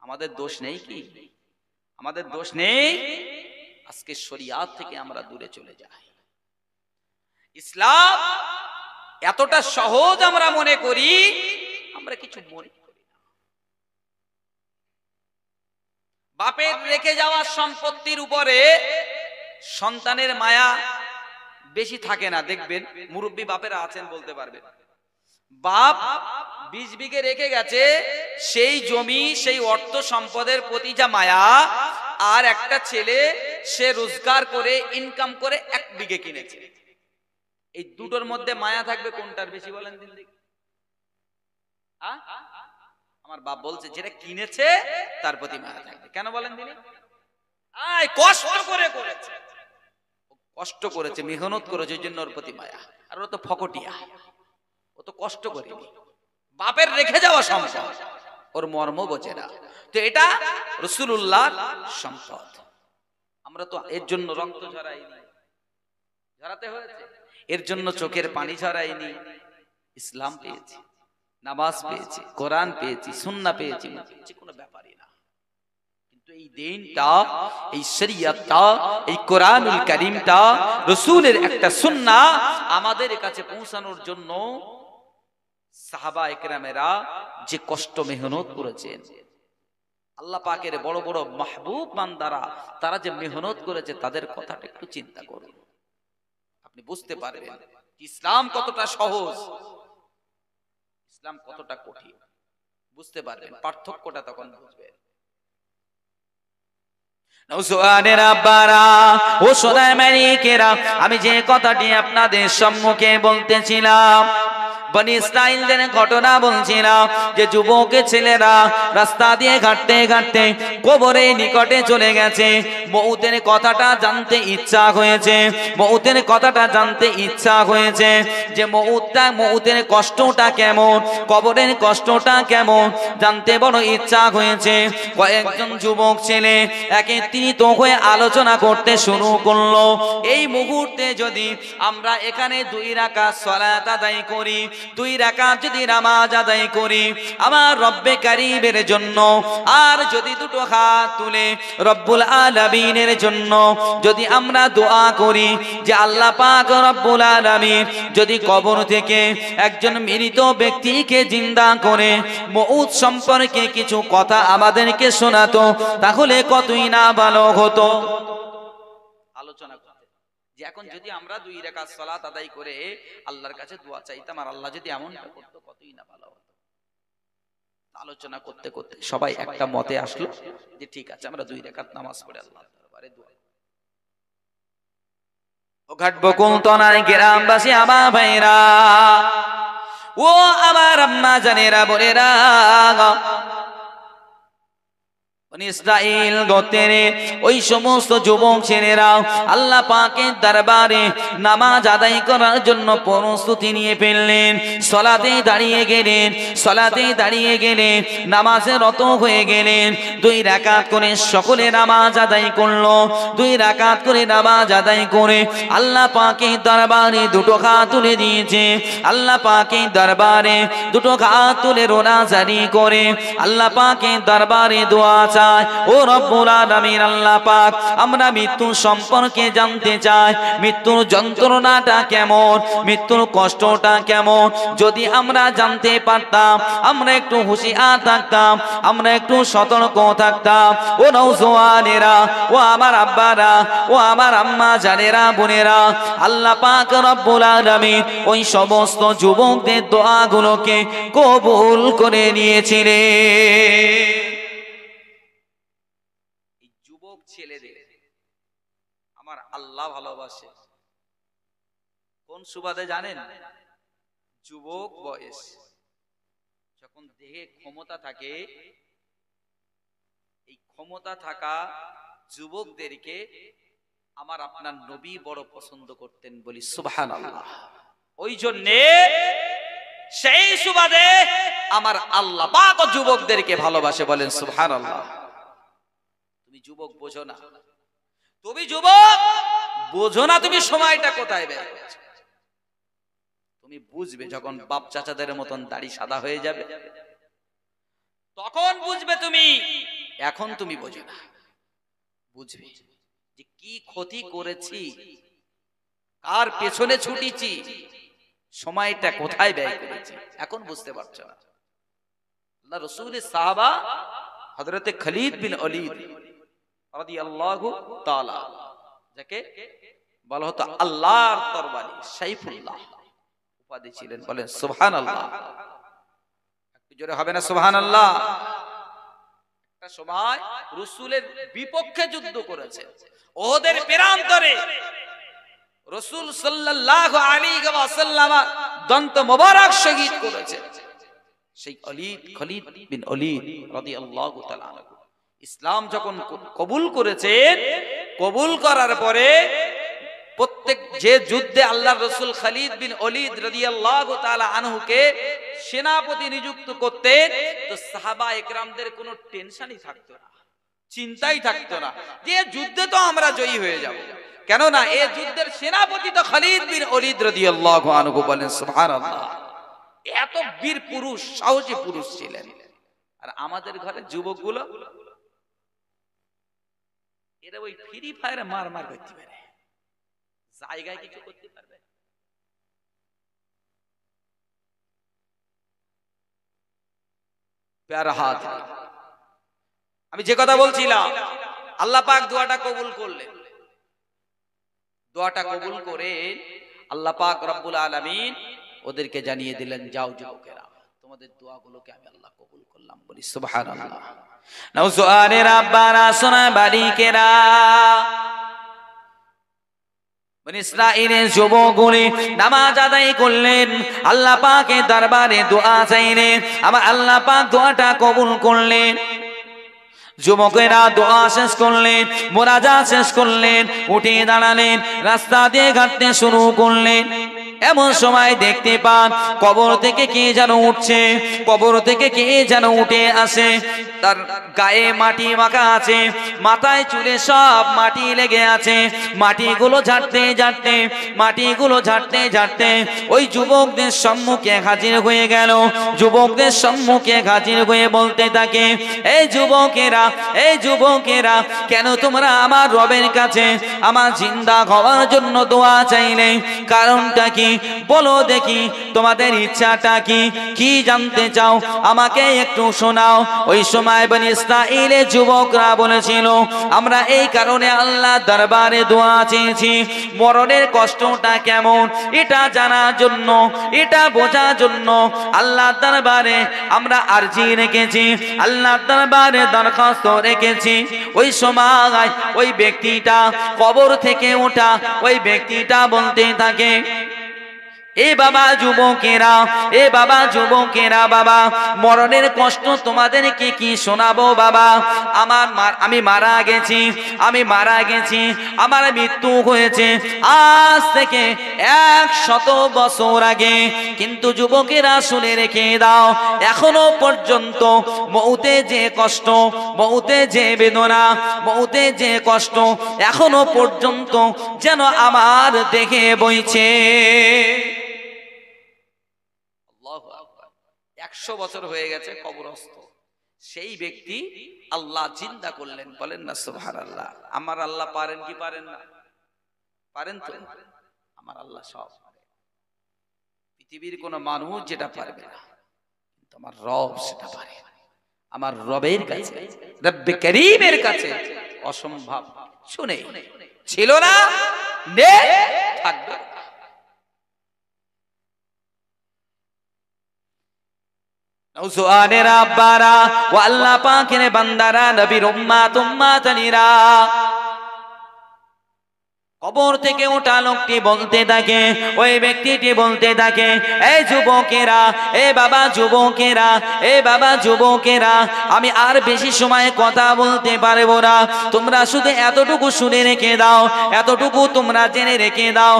আমাদের দোষ নেই কি? আমাদের দোষ নেই? আজকে শরিয়াত থেকে আমরা দূরে চলে যাই। ইসলাম এতটা সহজ আমরা মনে করি, আমরা কিছু মনে করি না। বাপের রেখে যাওয়া সম্পত্তির উপরে সন্তানের মায়া বেশি থাকে না। দেখবেন মুরব্বী বাপেরা আছেন, বলতে পারবেন, বাপ 20 বিঘে রেখে গেছে, সেই জমি সেই অর্থ সম্পদের প্রতি যা মায়া, আর একটা ছেলে সে রোজগার করে ইনকাম করে 1 বিঘে কিনেছে, এই দুটোর মধ্যে মায়া থাকবে কোনটার বেশি বলেন দিন দেখি? আমার বাপ বলছে যেটা কিনেছে তার প্রতি মায়া থাকবে। কেন বলেন দিন? কষ্ট করে করেছে, কষ্ট করেছে, মেহনত করেছে, ওই জন্য ওর প্রতি মায়া। আর ও তো ফকটিয়া, ও তো কষ্ট করেনি, বাপের রেখে যাওয়া সম্পদ, ওর মর্ম বোঝে না। তো এটা রাসূলুল্লাহর সম্পদ। আমরা তো এর জন্য রক্ত ঝরাইনি, ঝরাতে হয়েছে, এর জন্য চোখের পানি ঝরাইনি। ইসলাম পেয়েছি, নামাজ পেয়েছি, কোরআন পেয়েছি, সুন্নাহ পেয়েছি, কোনো ব্যাপারই না। কিন্তু এই দিনটা, এই শরীয়তটা, এই কোরআনুল কারীমটা, রাসূলের একটা সুন্নাহ আমাদের কাছে পৌঁছানোর জন্য সাহাবা একরামেরা যে কষ্ট মেহনত করেছেন, আল্লাহ পাকের বড় বড় মাহবুব বান্দারা তারা যে মেহনত করেছে, তাদের কথাটা একটু চিন্তা করুন, আপনি বুঝতে পারবেন ইসলাম কতটা সহজ, ইসলাম কতটা কঠিন, বুঝতে পারবেন, পার্থক্যটা তখন বুঝবেন। আমি যে কথাটি আপনাদের সম্মুখে বলতেছিলাম, বনি ইসরাঈলদের ঘটনা বলছিলাম, যে যুবক ছেলেরা রাস্তা দিয়ে হাঁটতে হাঁটতে কবরের নিকটে চলে গেছে, মউতের কথাটা জানতে ইচ্ছা হয়েছে, মউতের কথাটা জানতে ইচ্ছা হয়েছে, যে মউতের কষ্টটা কেমন, কবরের কষ্টটা কেমন জানতে বড় ইচ্ছা হয়েছে। কয়েকজন যুবক ছেলে একত্রিত হয়ে আলোচনা করতে শুরু করলো, এই মুহূর্তে যদি আমরা এখানে 2 রাকাত সালাত আদায় করি, 2 রাকাত যদি নামাজ আদায় করি আমার রব্বে কারীমের জন্য, আর যদি 2 হাত তুলে রব্বুল আলামিনের জন্য যদি আমরা দোয়া করি যে আল্লাহ পাক রব্বুল আলামিন যদি কবর থেকে একজন মৃত ব্যক্তিকে জিন্দা করে মউত সম্পর্কে কিছু কথা আমাদেরকে শোনাতো, তাহলে কতই না ভালো হতো। আলোচনা যে এখন যদি আমরা 2 রাকাত সালাত আদায় করে আল্লাহর কাছে দোয়া চাইতাম, আর আল্লাহ যদি এমনটা করতো, কতই না ভালো হতো। আলোচনা করতে করতে সবাই একটা মতে আসলো যে ঠিক আছে, আমরা 2 রাকাত নামাজ পড়ে আল্লাহর দরবারে দোয়া করব। ও ঘাটবকুল তনার গ্রামবাসী আমার ভাইরা, ও আমার আম্মা জানেরা বোনেরা, বনি ইসরাঈল গোত্রের ওই সমস্ত যুবক ছেলেরা আল্লাহ পাকের দরবারে নামাজ আদায় করার জন্য প্রস্তুতি নিয়ে ফেললেন। সালাতে দাঁড়িয়ে গেলেন, সালাতে দাঁড়িয়ে গেলেন, নামাজে রত হয়ে গেলেন। 2 রাকাত করে সকলে নামাজ আদায় করলো। 2 রাকাত করে নামাজ আদায় করে আল্লাহ পাকের দরবারে 2 হাত তুলে দিয়েছে। আল্লাহ পাকের দরবারে 2 হাত তুলে রোনা জারি করে আল্লাহ পাকের দরবারে দোয়া ও রব্বুল আলামিন, আল্লাহ পাক আমরা মৃত্যু সম্পর্কে জানতে চাই, মৃত্যুর যন্ত্রণাটা কেমন, মৃত্যুর কষ্টটা কেমন, যদি আমরা জানতে পারতাম আমরা একটু হুঁশিয়ার থাকতাম, আমরা একটু সতর্ক থাকতাম। ও নওজওয়ানেরা, ও আমার আব্বারা, ও আমার আম্মা জানেরা বোনেরা, আল্লাহ পাক রব্বুল আলামিন ওই সমস্ত যুবকদের দোয়াগুলোকে কবুল করে নিয়েছিলেন। ছেলেদের আমার আল্লাহ ভালোবাসে কোন সুবাদে জানেন? যুবক বয়স যখন দেহে ক্ষমতা থাকে, এই ক্ষমতা থাকা যুবকদেরকে আমার আপনার নবী বড় পছন্দ করতেন, বলি সুবহানাল্লাহ। ওই জন্যে সেই সুবাদে আমার আল্লাহ পাক যুবকদেরকে ভালোবাসে, বলেন সুবহানাল্লাহ। তুমি যুবক বোঝো না, তুমি যুবক বোঝো না, তুমি সময়টা কোথায় ব্যয় করছো। তুমি বুঝবে যখন বাপ চাচাদের মতন দাড়ি সাদা হয়ে যাবে, তখন বুঝবে তুমি। এখন তুমি বোঝো না, বুঝবে যে কি ক্ষতি করেছি, কার পেছনে ছুটিছি, সময়টা কোথায় ব্যয় করেছি, এখন বুঝতে পারছো না। আল্লাহ রাসূলের সাহাবা হযরত খালিদ বিন ওলীদ রাদিয়াল্লাহু তাআলা, যাকে বলা হতো আল্লাহর তরবারি, সাইফুল্লাহ উপাধি ছিলেন, বলেন সুবহানাল্লাহ। একটু জোরে হবে না সুবহানাল্লাহ? একটা সময় রাসূলের বিপক্ষে যুদ্ধ করেছে, ওহদের প্রান্তরে রাসূল সাল্লাল্লাহু আলাইহি ওয়াসাল্লাম দন্ত মোবারক শহীদ করেছে। সেই খালিদ বিন ওলীদ রাদিয়াল্লাহু তাআলা ইসলাম যখন কবুল করেছেন, কবুল করার পরে প্রত্যেক যে যুদ্ধে আল্লাহর রাসূল খালিদ বিন ওলীদ রাদিয়াল্লাহু তাআলা আনহুকে সেনাপতি নিযুক্ত করতেন, তো সাহাবা একরামদের কোনো টেনশনই থাকতো না, চিন্তাই থাকতো না যে যুদ্ধে তো আমরা জয়ী হয়ে যাব। কেননা এই যুদ্ধের সেনাপতি তো খালিদ বিন ওলীদ রাদিয়াল্লাহু আনহু। বলেন সুবহানাল্লাহ। এত বীর পুরুষ, সাহসী পুরুষ ছিলেন। আর আমাদের ঘরে যুবকগুলো এরা ওই ফ্রি ফায়ারে মার মার করতে পারে, জায়গায় কিছু করতে পারবে। প্যারা হাত, আমি যে কথা বলছিলাম, আল্লাহ পাক দোয়াটা কবুল করলেন। দোয়াটা কবুল করে আল্লাহ পাক রব্বুল আলামিন ওদেরকে জানিয়ে দিলেন, যাও যুবকেরা, তোমাদের দোয়াগুলোকে আমি আল্লাহ কবুল করলাম। বলি সুবহানাল্লাহ। নওজোয়ানে রাব্বানা সোনা বালিকেরা, বনি ইসরাঈলের যুবকগুলি নামাজ আদায় করলেন, আল্লাহ পাকের দরবারে দোয়া চাইলেন, আমার আল্লাহ পাক দোয়াটা কবুল করলেন। যুবকেরা দোয়া শেষ করলেন, মোনাজাত শেষ করলেন, উঠে দাঁড়ালেন, রাস্তা দিয়ে হাঁটতে শুরু করলেন। এমন সময় দেখতে পান কবর থেকে কে যেন উঠছে, কবর থেকে কে যেন উঠে আসে। তার গায়ে মাটি মাখা আছে, মাথায় চুলে সব মাটি লেগে আছে। মাটিগুলো ঝাড়তে ঝাড়তে, মাটিগুলো ঝাড়তে ঝাড়তে ওই যুবকদের সম্মুখে হাজির হয়ে গেল। যুবকদের সম্মুখে হাজির হয়ে বলতে থাকে, এই যুবকেরা, এই যুবকেরা, কেন তোমরা আমার রবের কাছে আমার জিন্দা হওয়ার জন্য দোয়া চাইলে? কারণটা কি বলো দেখি, তোমাদের ইচ্ছাটা কি, কি জানতে চাও আমাকে একটু শোনাও। ওই সময় বনি ইসরাঈলের যুবকরা বলেছিল, আমরা এই কারণে আল্লাহ দরবারে দোয়া চেয়েছি, মরণের কষ্টটা কেমন এটা জানার জন্য, এটা বোঝার জন্য আল্লাহ দরবারে আমরা আরজি রেখেছি, আল্লাহ দরবারে দরখাস্ত রেখেছি। ওই সময় ওই ব্যক্তিটা কবর থেকে ওঠা ওই ব্যক্তিটা বলতে থাকে, এ বাবা যুবকেরা, এ বাবা যুবকেরা, বাবা মরণের কষ্ট তোমাদেরকে কি শোনাবো বাবা? আমি মারা গেছি, আমি মারা গেছি, আমার মৃত্যু হয়েছে আজ থেকে 100 বছর আগে। কিন্তু যুবকেরা শুনে রেখে দাও, এখনো পর্যন্ত মউতে যে কষ্ট, মউতে যে বেদনা, মউতে যে কষ্ট এখনো পর্যন্ত যেন আমার দেখে বইছে। 100 বছর হয়ে গেছে কবরস্থ, সেই ব্যক্তি আল্লাহ জিন্দা করলেন। বলেন না সুবহানাল্লাহ। আমার আল্লাহ পারেন কি পারেন না? পারেন তো। আমার আল্লাহ সব পারে। পৃথিবীর কোন মানুষ যেটা পারবে না, কিন্তু আমার রব সেটা পারে। আমার রবের কাছে, রব্বে করিমের কাছে অসম্ভব শুনে ছিল না, নেই, থাকবে। নওজোয়ানের আব্বারা ও আল্লাহ পাকের বান্দারা, নবীর উম্মাত উম্মাতানিরা, কবর থেকে ওঠা লোকটি বলতে থাকে, ওই ব্যক্তিটি বলতে থাকে, এই যুবকেরা, এ বাবা যুবকেরা, এ বাবা যুবকেরা, আমি আর বেশি সময় কথা বলতে পারবো না, তোমরা শুধু এতটুকু শুনে রেখে দাও, এতটুকু তোমরা জেনে রেখে দাও,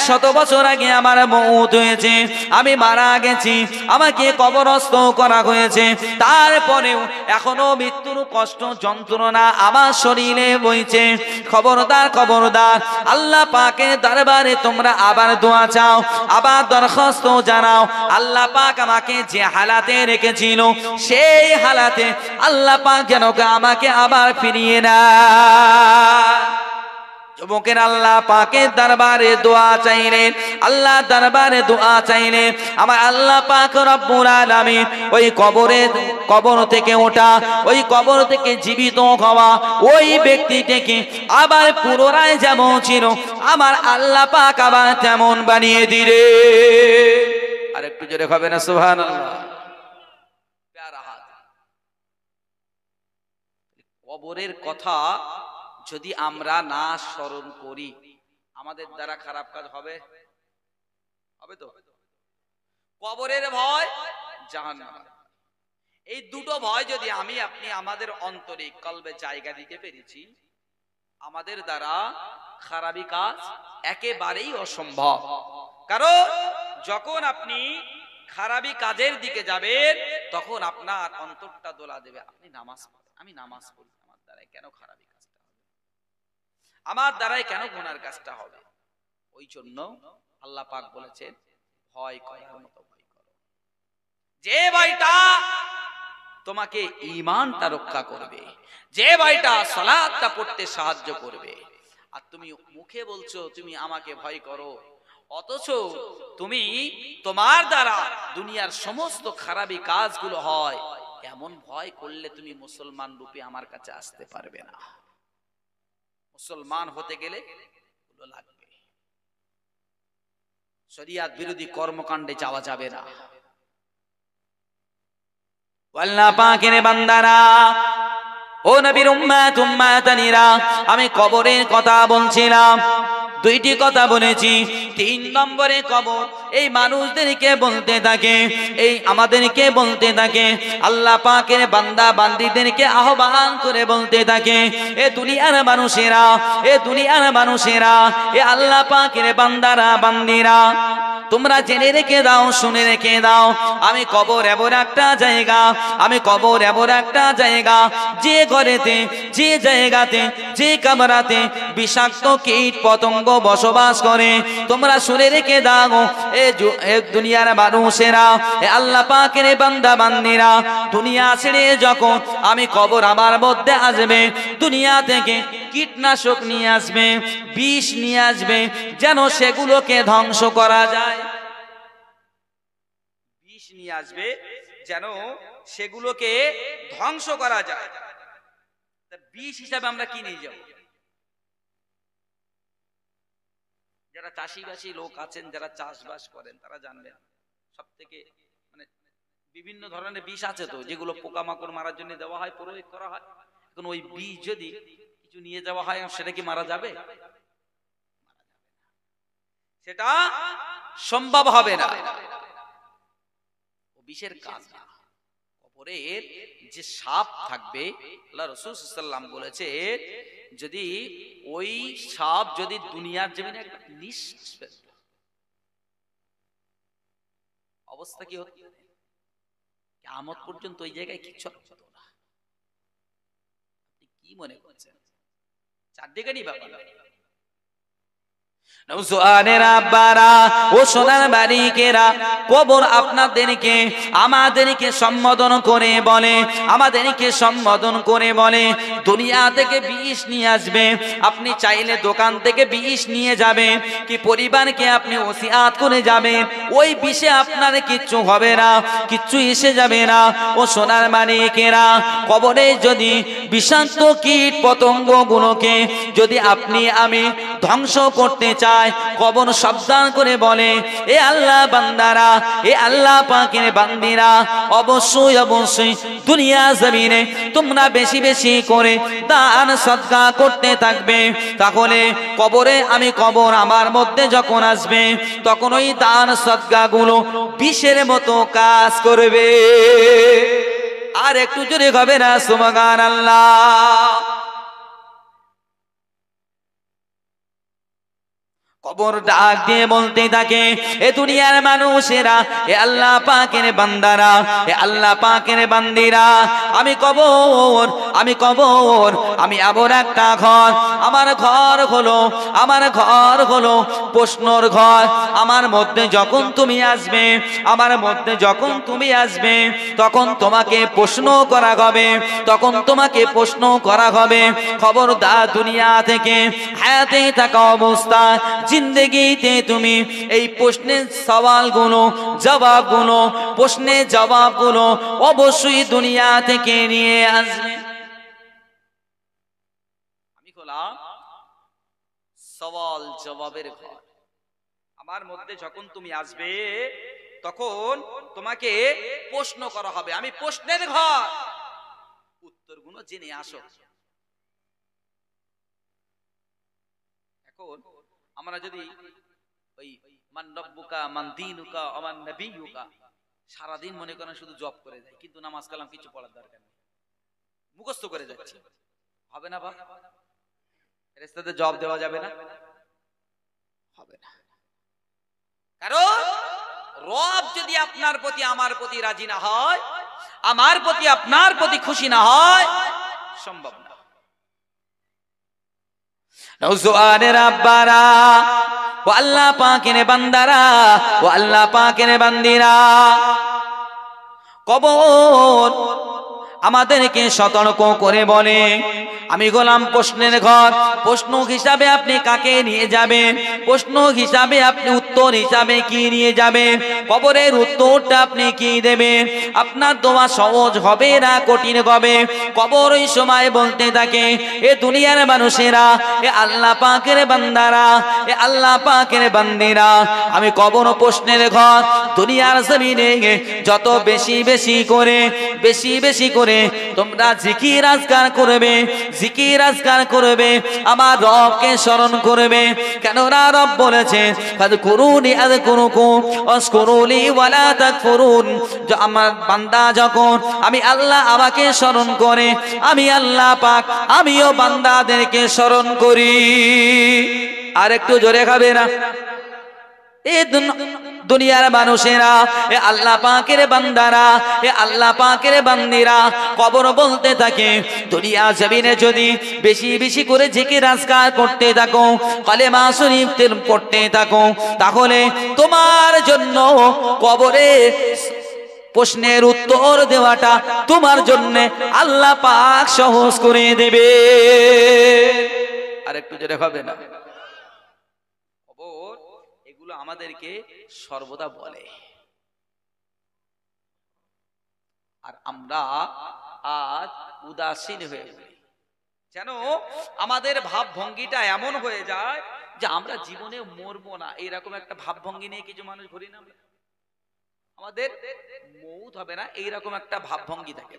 100 বছর আগে আমার মউত হয়েছে, আমি মারা গেছি, আমাকে কবরস্থ করা হয়েছে, তারপরেও এখনো মৃত্যুর কষ্ট যন্ত্রণা আমার শরীরে বইছে। খবরদার, খবরদার, আল্লাহ পাকের দরবারে তোমরা আবার দোয়া চাও, আবার দরখাস্ত জানাও। আল্লাহ পাক আমাকে যে হালাতে রেখেছিল সেই হালাতে আল্লাহ পাক যেন আমাকে আবার ফিরিয়ে নেয়। যুবকের আল্লাহ পাকের দরবারে দোয়া চাইলেন, আল্লাহ দরবারে দোয়া চাইলেন। আমার আল্লাহ পাক রব্বুল আলামিন ওই কবর থেকে ওঠা, ওই কবর থেকে জীবিত হওয়া ওই ব্যক্তিটিকে আবার পুনরায় যেমন ছিল আমার আল্লাহ পাক আবার তেমন বানিয়ে দিলে। আর একটু জোরে হবে না সুবহানাল্লাহ। কবরের কথা যদি আমরা না স্মরণ করি, আমাদের দ্বারা খারাপ কাজ হবে? হবে তো। কবরের ভয়, জাহান্নাম, এই দুটো ভয় যদি আমি আপনি আমাদের অন্তরে কলবে জায়গা দিতে পেরেছি, আমাদের দ্বারা খারাপি কাজ একেবারেই অসম্ভব। কারণ যখন আপনি খারাপি কাজের দিকে যাবেন তখন আপনার অন্তরটা দোলা দেবে। আপনি নামাজ পড়েন, আমি নামাজ পড়ি, আমার দ্বারাই কেন খারাপি কাজটা হবে, আমার দ্বারাই কেন গুনার কাজটা হবে। ওই জন্য আল্লাহ পাক বলেছেন ভয় করার মতো ভয় করো, যে ভয়টা তোমাকে ঈমানটা রক্ষা করবে, যে ভয়টা সালাতটা পড়তে সাহায্য করবে। আর তুমি মুখে বলছো তুমি আমাকে ভয় করো, অথচ তুমি তোমার দ্বারা দুনিয়ার সমস্ত খারাপি কাজগুলো হয়, এমন ভয় করলে তুমি মুসলমান রূপে আমার কাছে আসতে পারবে না। মুসলমান হতে গেলে এগুলো লাগবে। শরিয়াত বিরোধী কর্মকাণ্ডে যাওয়া যাবে না। আল্লাহ পাকের বান্দারা, ও নবীর উম্মত উম্মাতানিরা, আমি কবরের কথা বলছিলাম, দুইটি কথা বলেছি। 3 নম্বরে কবর এই মানুষদেরকে বলতে থাকে, এই আমাদেরকে বলতে থাকে, আল্লাহ পাকের বান্দা বান্দীদেরকে আহ্বান করে বলতে থাকে, এ দুনিয়ার মানুষেরা, এ দুনিয়ার মানুষেরা, এ আল্লাহ পাকের বান্দারা বান্দীরা, তোমরা জেনে রেখে দাও, শুনে রেখে দাও, আমি কবর এমন একটা জায়গা, আমি কবর এমন একটা জায়গা, যে ঘরেতে, যে জায়গাতে, যে কামরাতে বিষাক্ত কীট পতঙ্গ বসবাস করে। তোমরা শুনে রেখে দাও, এ দুনিয়ার মানুষেরা, এ আল্লাহ পাকের বান্দা বান্দীরা, দুনিয়া ছেড়ে যখন আমি কবর আমার মধ্যে আসবে, দুনিয়া থেকে কীটনাশক নিয়ে আসবে, বিষ নিয়ে আসবে, যেন সেগুলোকে ধ্বংস করা যায়। বিষ নিয়ে আসবে যেন সেগুলোকে ধ্বংস করা যায়। বিষ হিসাবে আমরা কি নিয়ে যাব? যারা চাষিবাসী লোক আছেন, যারা চাষবাস করেন, তারা জানবেন সব থেকে মানে বিভিন্ন ধরনের বিষ আছে তো, যেগুলো পোকামাকড় মারার জন্য দেওয়া হয়, প্রয়োগ করা হয়। এখন ওই বিষ যদি কিছু নিয়ে যাওয়া হয়, সেটা কি মারা যাবে? সেটা সম্ভব হবে না। বিষের কাজ না। কবরের যে সাপ থাকবে, আল্লাহ রাসূল সাল্লাল্লাহু আলাইহি ওয়াসাল্লাম বলেছে, যদি ওই সাপ যদি দুনিয়ার জমিনে একটা নিষ্পেষ, অবস্থা কি হতো? কিয়ামত পর্যন্ত ওই জায়গায় কিছু হতো না। আপনি কি মনে করছেন? চারদিকে নি বাবা, ও সোনার বাড়িকেরা, কবর আপনাদেরকে আমাদেরকে সম্বোধন করে বলে, আমাদেরকে সম্বোধন করে বলে, দুনিয়া থেকে বিষ নিয়ে আসবে। আপনি চাইলে দোকান থেকে বিষ নিয়ে যাবে, কি পরিবারকে আপনি ওসিয়াত করে যাবেন, ওই বিষে আপনার কিচ্ছু হবে না, কিচ্ছু এসে যাবে না। ও সোনার বাড়িকেরা, কবরে যদি বিষাক্ত কীট পতঙ্গ গুলোকে যদি আপনি আমি ধ্বংস করতে চাই, কবর সাবধান করে বলে, এ আল্লাহ বান্দারা, এ আল্লাহ পাকের বান্দীরা, অবশ্যই অবশ্যই দুনিয়া জমিনে তোমরা বেশি বেশি করে দান সদকা করতে থাকবে। তাহলে কবরে আমি কবর আমার মধ্যে যখন আসবে, তখন ওই দান সদকা গুলো বিষের মতো কাজ করবে। আর একটু জোরে হবে না সুবহানাল্লাহ? কবর ডাক দিয়ে বলতে থাকে, এ দুনিয়ার মানুষেরা, এ আল্লাহ পাকের বান্দারা, এ আল্লাহ পাকের বান্দীরা, আমি কবর, আমি কবর, আমি এমন একটা ঘর, আমার ঘর হলো, আমার ঘর হলো প্রশ্নর ঘর। আমার মধ্যে যখন তুমি আসবে, আমার মধ্যে যখন তুমি আসবে, তখন তোমাকে প্রশ্ন করা হবে, তখন তোমাকে প্রশ্ন করা হবে। খবরদার দুনিয়া থেকে হায়াতে থাকা অবস্থা জিন্দেগিতে তুমি এই প্রশ্নের সওয়ালগুলো, জবাবগুলো, প্রশ্নের জবাবগুলো অবশ্যই দুনিয়া থেকে নিয়ে আসবে। আমি বললাম সওয়াল জবাবের ঘর। আমার মধ্যে যখন তুমি আসবে, তখন তোমাকে প্রশ্ন করা হবে। আমি প্রশ্নের ঘর, উত্তরগুলো জেনে আসো। এখন আমরা যদি ওই মান রব্বুকা মান দীনুকা ওমান নবিয়ুকা সারাদিন মনে করেন শুধু জব করে যাই, কিন্তু নামাজ কালাম কিছু পড়ার দরকার নেই, মুখস্থ করে যাচ্ছি, হবে না বাবা? ফেরেশতাদের জবাব দেওয়া যাবে না? হবে না। কারণ রব যদি আপনার প্রতি আমার প্রতি রাজি না হয়, আমার প্রতি আপনার প্রতি খুশি না হয়, সম্ভব না। নওজোয়ানের আব্বারা ও আল্লাহ পাকের বান্দারা ও আল্লাহ পাকের বান্দিরা, কবর আমাদেরকে সতর্ক করে বলে, আমি গোলাম প্রশ্নের ঘর। প্রশ্ন হিসাবে আপনি কাকে নিয়ে যাবেন? প্রশ্ন হিসাবে আপনি উত্তর হিসাবে কি নিয়ে যাবেন? কবরের উত্তরটা আপনি কি দেবেন? আপনার দোয়া সহজ হবে না কঠিন হবে? কবর ওই সময় বলতে থাকে, এ দুনিয়ার মানুষেরা, এ আল্লাহ পাকের বান্দারা, এ আল্লাহ পাকের বান্দিরা, আমি কবর প্রশ্নের ঘর। দুনিয়ার জমিনে যত বেশি বেশি করে তোমরা জিকির আজকার করবে, জিকির আজকার করবে, আমার রবকে স্মরণ করবে। কেননা রব বলেছে, ফাযকুরুনি আযকুরুকুম ওয়াশকুরুলি ওয়ালা তাকফুরুন। আমার বান্দা যখন আমি আল্লাহ আমাকে স্মরণ করে, আমি আল্লাহ পাক আমিও বান্দাদেরকে স্মরণ করি। আর একটু জোরে খাবে না? এই দুনিয়ার মানুষেরা, এ আল্লাহ পাকের বান্দারা, এ আল্লাহ পাকের বান্দিরা, কবর বলতে থাকে, দুনিয়া জমিনে যদি বেশি বেশি করে জিকির আজকার করতে থাকো, কালেমা শরীফ পড়তে থাকো, তাহলে তোমার জন্য কবরে প্রশ্নের উত্তর দেওয়াটা তোমার জন্য আল্লাহ পাক সহজ করে দেবে। আর একটু জোরে হবে না? এগুলো আমাদেরকে সর্বদা বলে, আর আমরা আজ উদাসীন হয়ে যাই। যেন আমাদের ভাব ভঙ্গিটা এমন হয়ে যায় যে আমরা জীবনে মরবো না, এইরকম একটা ভাব ভঙ্গি নিয়ে কিছু মানুষ ঘুরি না, আমাদের মৌত হবে না, এইরকম একটা ভাব ভঙ্গি থাকে।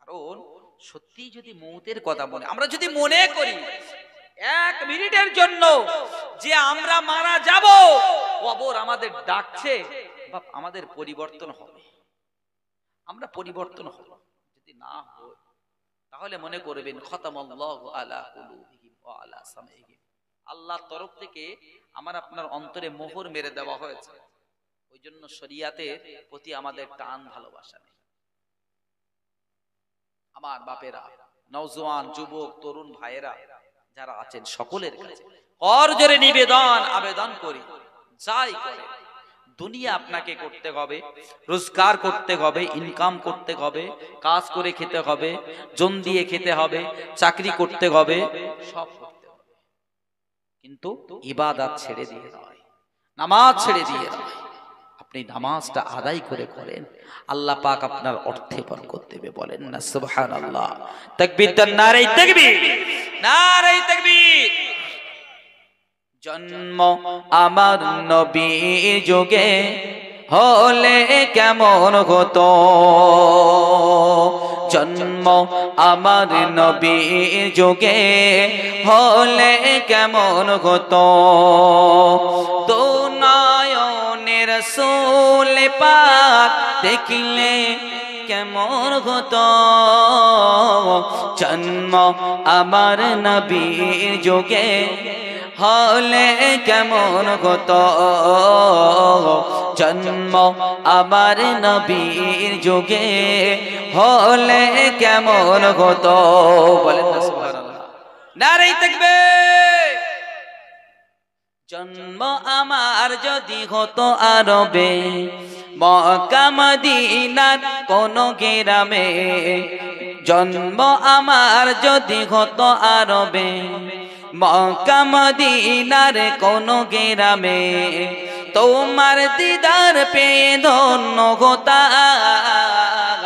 কারণ সত্যি যদি মৌতের কথা মনে আমরা যদি মনে করি এক মিনিটের জন্য যে আমরা মারা যাব, কবর আমাদের ডাকছে, আমাদের পরিবর্তন হবে, আমরা পরিবর্তন হব। যদি না হয় তাহলে মনে করবেন খতামাল্লাহু আলা কুলুবিহিম ওয়া আলা সামাইহিম, আল্লাহর তরফ থেকে আমার আপনার অন্তরে মোহর মেরে দেওয়া হয়েছে। ওই জন্য শরিয়াতের প্রতি আমাদের টান ভালোবাসা নেই। আমার বাপেরা, নওজোয়ান যুবক তরুণ ভাইয়েরা যারা আছেন, সকলের কাছে করজোরে নিবেদন আবেদন করি, যাই করে দুনিয়া আপনাকে করতে হবে, রোজগার করতে হবে, ইনকাম করতে হবে, কাজ করে খেতে হবে, জন দিয়ে খেতে হবে, চাকরি করতে হবে, সব করতে হবে, কিন্তু ইবাদত ছেড়ে দিয়ে নয়, নামাজ ছেড়ে দিয়ে নয়। আপনি নামাজটা আদায় করে করেন, আল্লাহ পাক আপনার অর্থে বরকত দেবে। বলেন না সুবহানাল্লাহ? তাকবীর দেন, নারে তাকবীর, নারে তাকবীর। জন্ম আমার নবী যুগে হলে কেমন হতো, জন্ম আমার নবী যুগে হলে কেমন হতো, তো নয়নের রাসূল পাক দেখিলে কেমন হতো, জন্ম আমার নবীর যুগে হলে কেমন হতো, জন্ম আমার নবীর যুগে হলে কেমন হতো। বলেন না সুবহানাল্লাহ? নারে তাকবীর। জন্ম আমার যদি হতো আরবে, মক্কা মদিনার কোন গ্রামে, জন্ম আমার যদি হতো আরবে, মক্কা মদিনার কোন গ্রামে, তোমার দিদার পেয়ে ধন্য হতাম,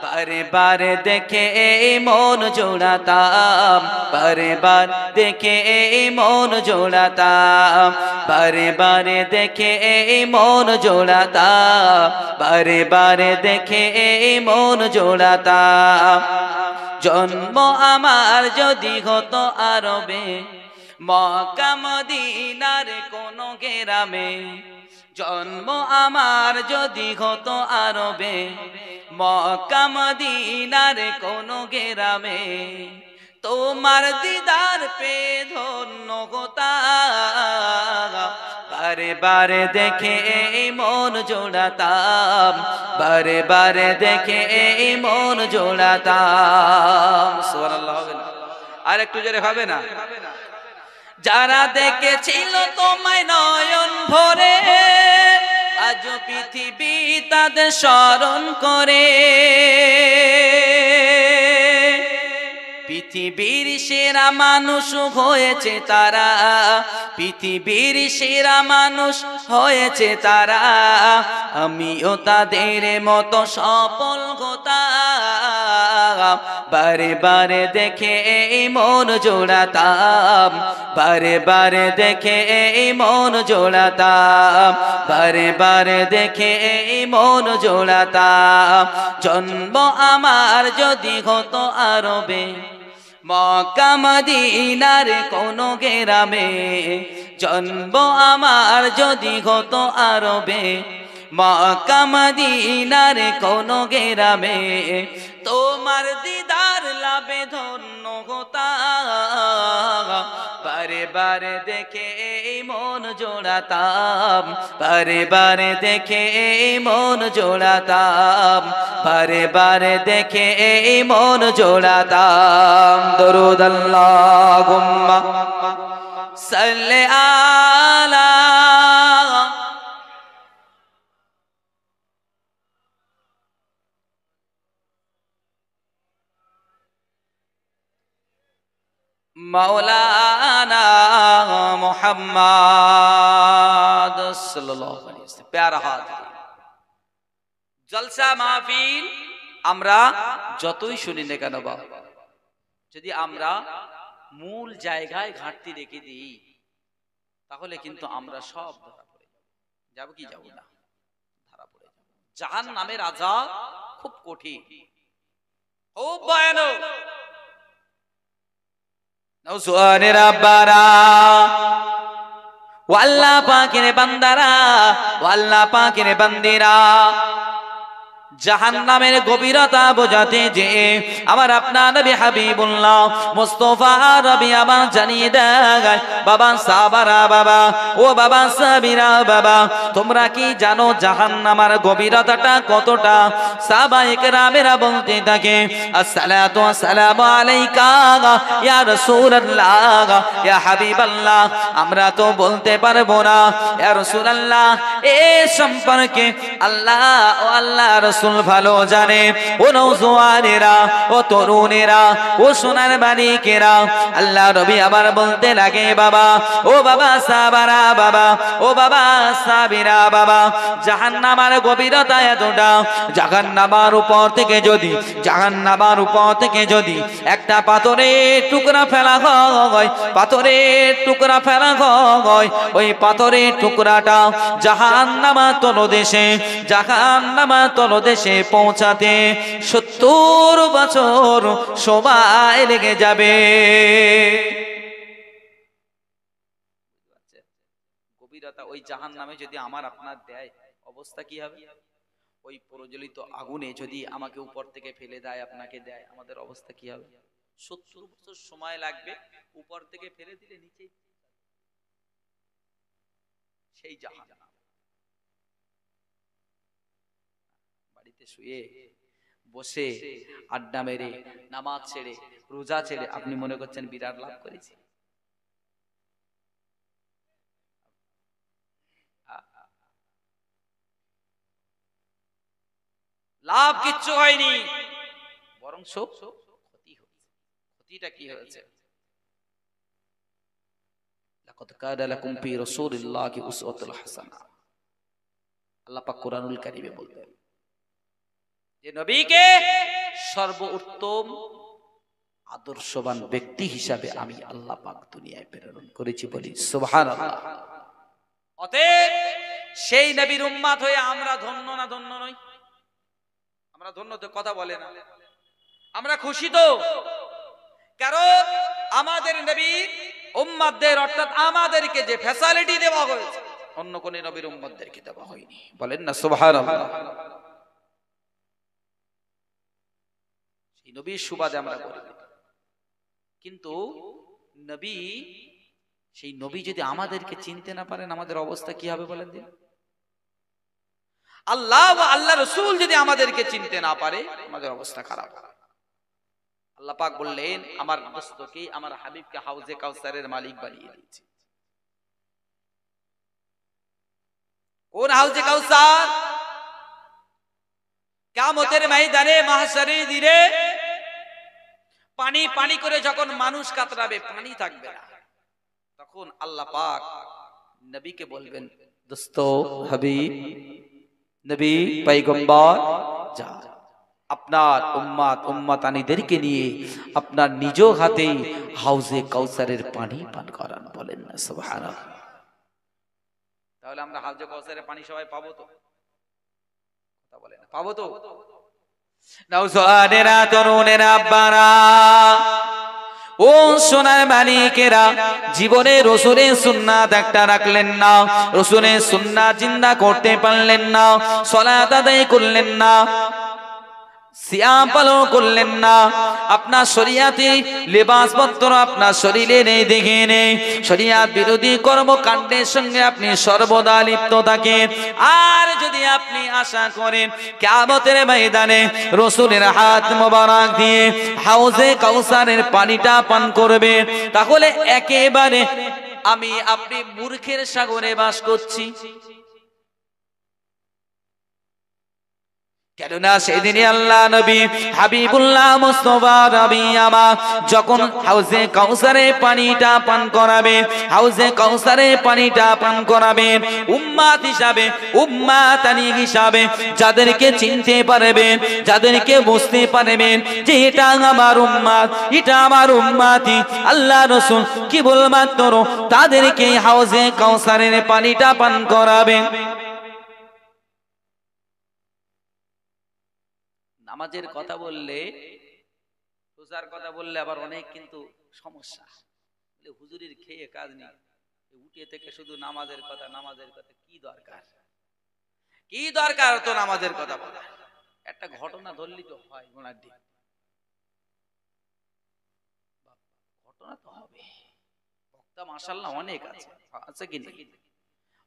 বারে বারে দেখে মন জোড়াতাম, বারে বার দেখে মন জোড়াতাম, বারে বারে দেখে মন জোড়াতাম, বারে বারে দেখে মন জোড়াতাম। জন্ম আমার যদি হতো আরবে, মক্কা মদিনার কোন গ্রামে, জন্ম আমার যদি হতো আরবে, মক্কা মদিনার কোন গ্রামে, তোমার দিদার পে ধন্য হতাম, বারে বারে দেখে এই মন জোড়াতাম, বারে বারে দেখে এই মন জোড়াতাম। সুবহানাল্লাহ হবে না? আর একটু জোরে হবে না? যারা দেখেছিল তোমায় নয়ন ভরে, আজ পৃথিবী তাদের স্মরণ করে। পৃথিবীর সেরা মানুষ হয়েছে তারা, পৃথিবীর সেরা মানুষ হয়েছে তারা, আমিও তাদের মতো সফল হতাম, বারে বারে দেখে এই মন জোড়াতাম, বারে বারে দেখে এই মন জোড়াতাম, বারে বারে দেখে এই মন জোড়াতাম। জন্ম আমার যদি হতো আরবে, মক্কা মদিনার কোন গ্রামে, জন্ম আমার যদি হতো আরবে, মক্কা মদিনার কোন গ্রামে, তোমার দিদার লাভে ধন্য হতাম, বারে বারে দেখে এই মন জোড়াতাম, বারে বারে দেখে এই মন জোড়াতাম, বারে বারে দেখে এই মন জোড়াতাম। দরুদ আল্লাহুম্মা সাল্লি আলা मौलाना मोहम्मद सल्लल्लाहु अलैहि वसल्लम। प्यारा हाथ জলসা মাহফিল আমরা যতই শুনি না কেন বাবা, যদি আমরা মূল জায়গায় ঘাটতি রেখে দিই তাহলে কিন্তু আমরা সব ধরা পড়ে যাব। কি যাব না? ধরা পড়ে যাব। জাহান্নামের আযাব খুব কঠিন, খুব ভয়ানক। নওজোয়ানের আব্বারা, ও আল্লাহ পাকের বান্দারা, ও আল্লাহ পাকের বান্দিরা, জাহান্নামের গভীরতা বোঝাতে যে আমার আপনার নবী হাবিবুল্লাহ মুস্তাফা রবি আমার জানিয়ে দেয়, বাবা সাহাবারা, বাবা ও বাবা সাহাবীরা, বাবা তোমরা কি জানো জাহান্নামের গভীরতাটা কতটা? সাহাবায়ে কেরামেরা বলতে থাকে, আসসালাতু আসসালামু আলাইকা ইয়া রাসূলুল্লাহ ইয়া হাবিবাল্লাহ। আমরা তো বলতে পারবো না ইয়া রাসূলুল্লাহ, এই সম্পর্কে আল্লাহ ও আল্লাহ রাসূল ভালো জানে। ও নওজোয়ানেরা, ও তরুণেরা, ও সোনার বালিকেরা, আল্লাহ নবী আবার বলতে লাগে, বাবা ও বাবা সাহাবারা, বাবা ও বাবা সাহাবীরা, বাবা জাহান্নামের গভীরতা এতটা, জাহান্নামের উপর থেকে যদি, জাহান্নামের উপর থেকে যদি একটা পাথরের টুকরা ফেলা হয়, পাথরের টুকরা ফেলা হয়, ওই পাথরের টুকরাটা জাহান্নামের তলদেশে, জাহান্নামের তলদেশে পৌঁছাতে 70 বছর সময় লেগে যাবে। গভীরতা ওই জাহান্নামে যদি আমার আপনার দেয় অবস্থা কি হবে? ওই প্রজ্বলিত আগুনে যদি আমাকে উপর থেকে ফেলে দেয়, আপনাকে দেয়, আমাদের অবস্থা কি হবে? 70 বছর সময় লাগবে, উপর থেকে ফেলে দিলে নিচে সেই জাহান্নাম। বাড়িতে শুয়ে বসে আড্ডা মেরে নামাজ ছেড়ে রোজা ছেড়ে আপনি মনে করছেন বিরাট লাভ করেছি? লাভ কিচ্ছু হয়নি, বরং সব ক্ষতি হয়েছে। ক্ষতিটা কি হয়েছে? লাকাদ কানা লাকুম ফি রাসূলিল্লাহি উসওয়াতুল হাসানাহ। আল্লাহ পাক কোরআনুল কারীমে বলতেন যে নবীকে সর্বোত্তম আদর্শবান ব্যক্তি হিসাবে আমি আল্লাহ পাক দুনিয়ায় প্রেরণ করেছি, বলি সুবহানাল্লাহ। অতএব সেই নবীর উম্মত হয়ে আমরা ধন্য না ধন্য নই? আমরা ধন্য তো কথা বলে না, আমরা খুশি তো, কারণ আমাদের নবীর উম্মতদের অর্থাৎ আমাদেরকে যে ফ্যাসিলিটি দেওয়া হয়েছে অন্য কোন নবীর উম্মতদেরকে দেওয়া হয়নি, বলেন না সুবহানাল্লাহ। সেই নবীর সুবাদে আমরা করি। কিন্তু নবী, সেই নবী যদি আমাদেরকে চিনতে না পারেন আমাদের অবস্থা কি হবে বলেন দিন? আল্লাহ ও আল্লাহ রাসূল যদি আমাদেরকে চিনতে না পারে আমাদের অবস্থা খারাপ। আল্লাহ পাক বললেন আমার দোস্তকে, আমার হাবিবকে হাউজে কাউসারের মালিক বানিয়ে দিয়েছি। কোন হাউজে কাউসার? কিয়ামতের ময়দানে মাহশারের দিনে পানি পানি করে যখন মানুষ কাতরাবে, পানি থাকবে না, তখন আল্লাহ পাক নবীকে বলবেন দোস্ত হাবিব, নবী পয়গম্বর, যা আপনার উম্মতানিদেরকে নিয়ে আপনার নিজ হাতে হাউজে কাউসারের পানি পান করান। বলেন না সুবহানাল্লাহ। তাহলে আমরা হাউজে কাউসারের পানি সবাই পাবো তো? কথা বলেন না, পাবো তো? নওজওয়ানেরা, তরুণেরা, আব্বারা, ও সোনার মালিকেরা, জীবনে রাসূলের সুন্নাত একটা রাখলেন না, রাসূলের সুন্নাত জিন্দা করতে পারলেন না, সালাত আদায় করলেন না, সিয়াম পালন করলেন না, আপনার শরিয়াতি লিবাস পত্র আপনার শরীরে নেই, দেখে নেই, শরিয়াত বিরোধী কর্মকাণ্ডের সঙ্গে আপনি সর্বদা লিপ্ত থাকেন, আর যদি আপনি আশা করেন কিয়ামতের ময়দানে রাসূলের হাত মোবারক দিয়ে হাউজে কাউসারের পানিটা পান করবেন, তাহলে একেবারে আমি আপনি মূর্খের সাগরে বাস করছি। কেননা সেদিনে আল্লাহ নবী হাবিবুল্লাহ মুস্তাফা নবী আমার যখন হাউজে কাউসারে পানিটা পান করাবে, হাউজে কাউসারে পানিটা পান করাবেন, উম্মাত হিসাবে, উম্মাতানি হিসাবে যাদেরকে চিনতে পারবেন, যাদেরকে বুঝতে পারবেন যে এটা আমার উম্মাত, এটা আমার উম্মাতি, আল্লাহ রাসূল কি বলমাত্র তাদেরকে হাউজে কাউসারের পানিটা পান করাবেন। নামাজের কথা বললে, রোজার কথা বললে আবার অনেক কিন্তু সমস্যা, হুজুরির খেয়ে কাজ নেই, উঠে থেকে শুধু নামাজের কথা, নামাজের কথা, কি দরকার, কি দরকার তো নামাজের কথা বলা? একটা ঘটনা ধরলি তো হয়, গোনার দিন ঘটনা তো হবে। বক্তা মাশাআল্লাহ অনেক আছে, আছে কি না?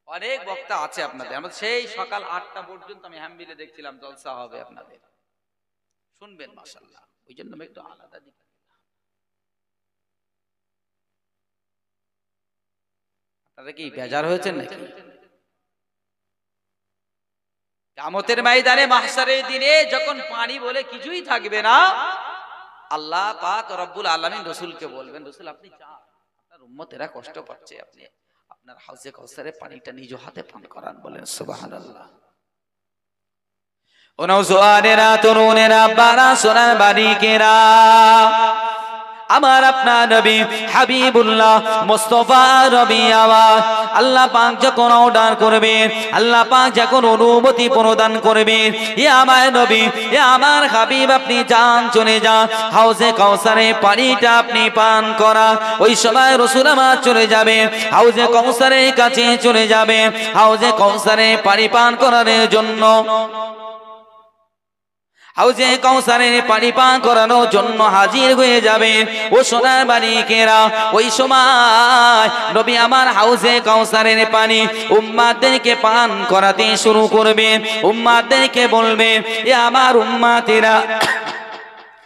অনেক বক্তা আছে আপনাদের। আমরা সেই সকাল 8টা পর্যন্ত আমি হ্যামবিলে দেখছিলাম জলসা হবে আপনাদের, শুনবেন মাশাআল্লাহ। ওই জন্য আমি একটু আলাদা দিক, আপনারা কি বেজার হয়েছেন নাকি? কিয়ামতের ময়দানে মাহশারের দিনে যখন পানি বলে কিছুই থাকবে না, আল্লাহ পাক রব্বুল আলামিন রাসূলকে বলবেন, রাসূল আপনি যান, আপনার উম্মতেরা কষ্ট পাচ্ছে, আপনি আপনার হাউজে কাউসারের পানিটা নিজ হাতে পান করান। বলেন সুবহানাল্লাহ। ও নওজওয়ানেরা, তরুণেরা, আব্বারা, সোনার মালিকেরা, আমার আপনার নবী হাবিবুল্লাহ মুস্তাফা নবী আওয়াজ আল্লাহ পাক যখন অর্ডার করবেন, আল্লাহ পাক যখন অনুমতি প্রদান করবেন, এ আমার নবী, এ আমার হাবিব, আপনি যান, চলে যান, হাউজে কাউসারে পানিটা আপনি পান করা। ওই সময় রাসূল আমার চলে যাবেন, হাউজে কাউসারের কাছে চলে যাবেন, হাউজে কাউসারে পানি পান করার জন্য, হাউজে কাউসারের পানি পান করানোর জন্য হাজির হয়ে যাবে। ও সোনার মালিকেরা, ওই সময় নবী আমার হাউজে কাউসারের পানি উম্মাতদেরকে পান করাতে শুরু করবেন, উম্মাতদেরকে বলবেন, এ আমার উম্মাতেরা,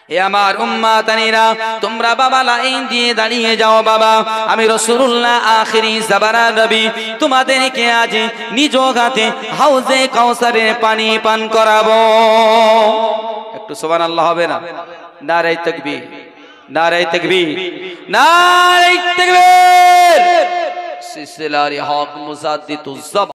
এ আমার উম্মাতানিরা, তোমরা বাবা লাইন দিয়ে দাঁড়িয়ে যাও, বাবা আমি রাসূলুল্লাহ আখিরি জামানার নবী তোমাদেরকে আজ নিজ হাতে হাউজে কাউসারের পানি পান করাবো। একটু সুবহানাল্লাহ হবে না? নারে তাকবীর, নারে তাকবীর, নারে তাকবীর। সিলসিলার হক মুজাদ্দিদুজ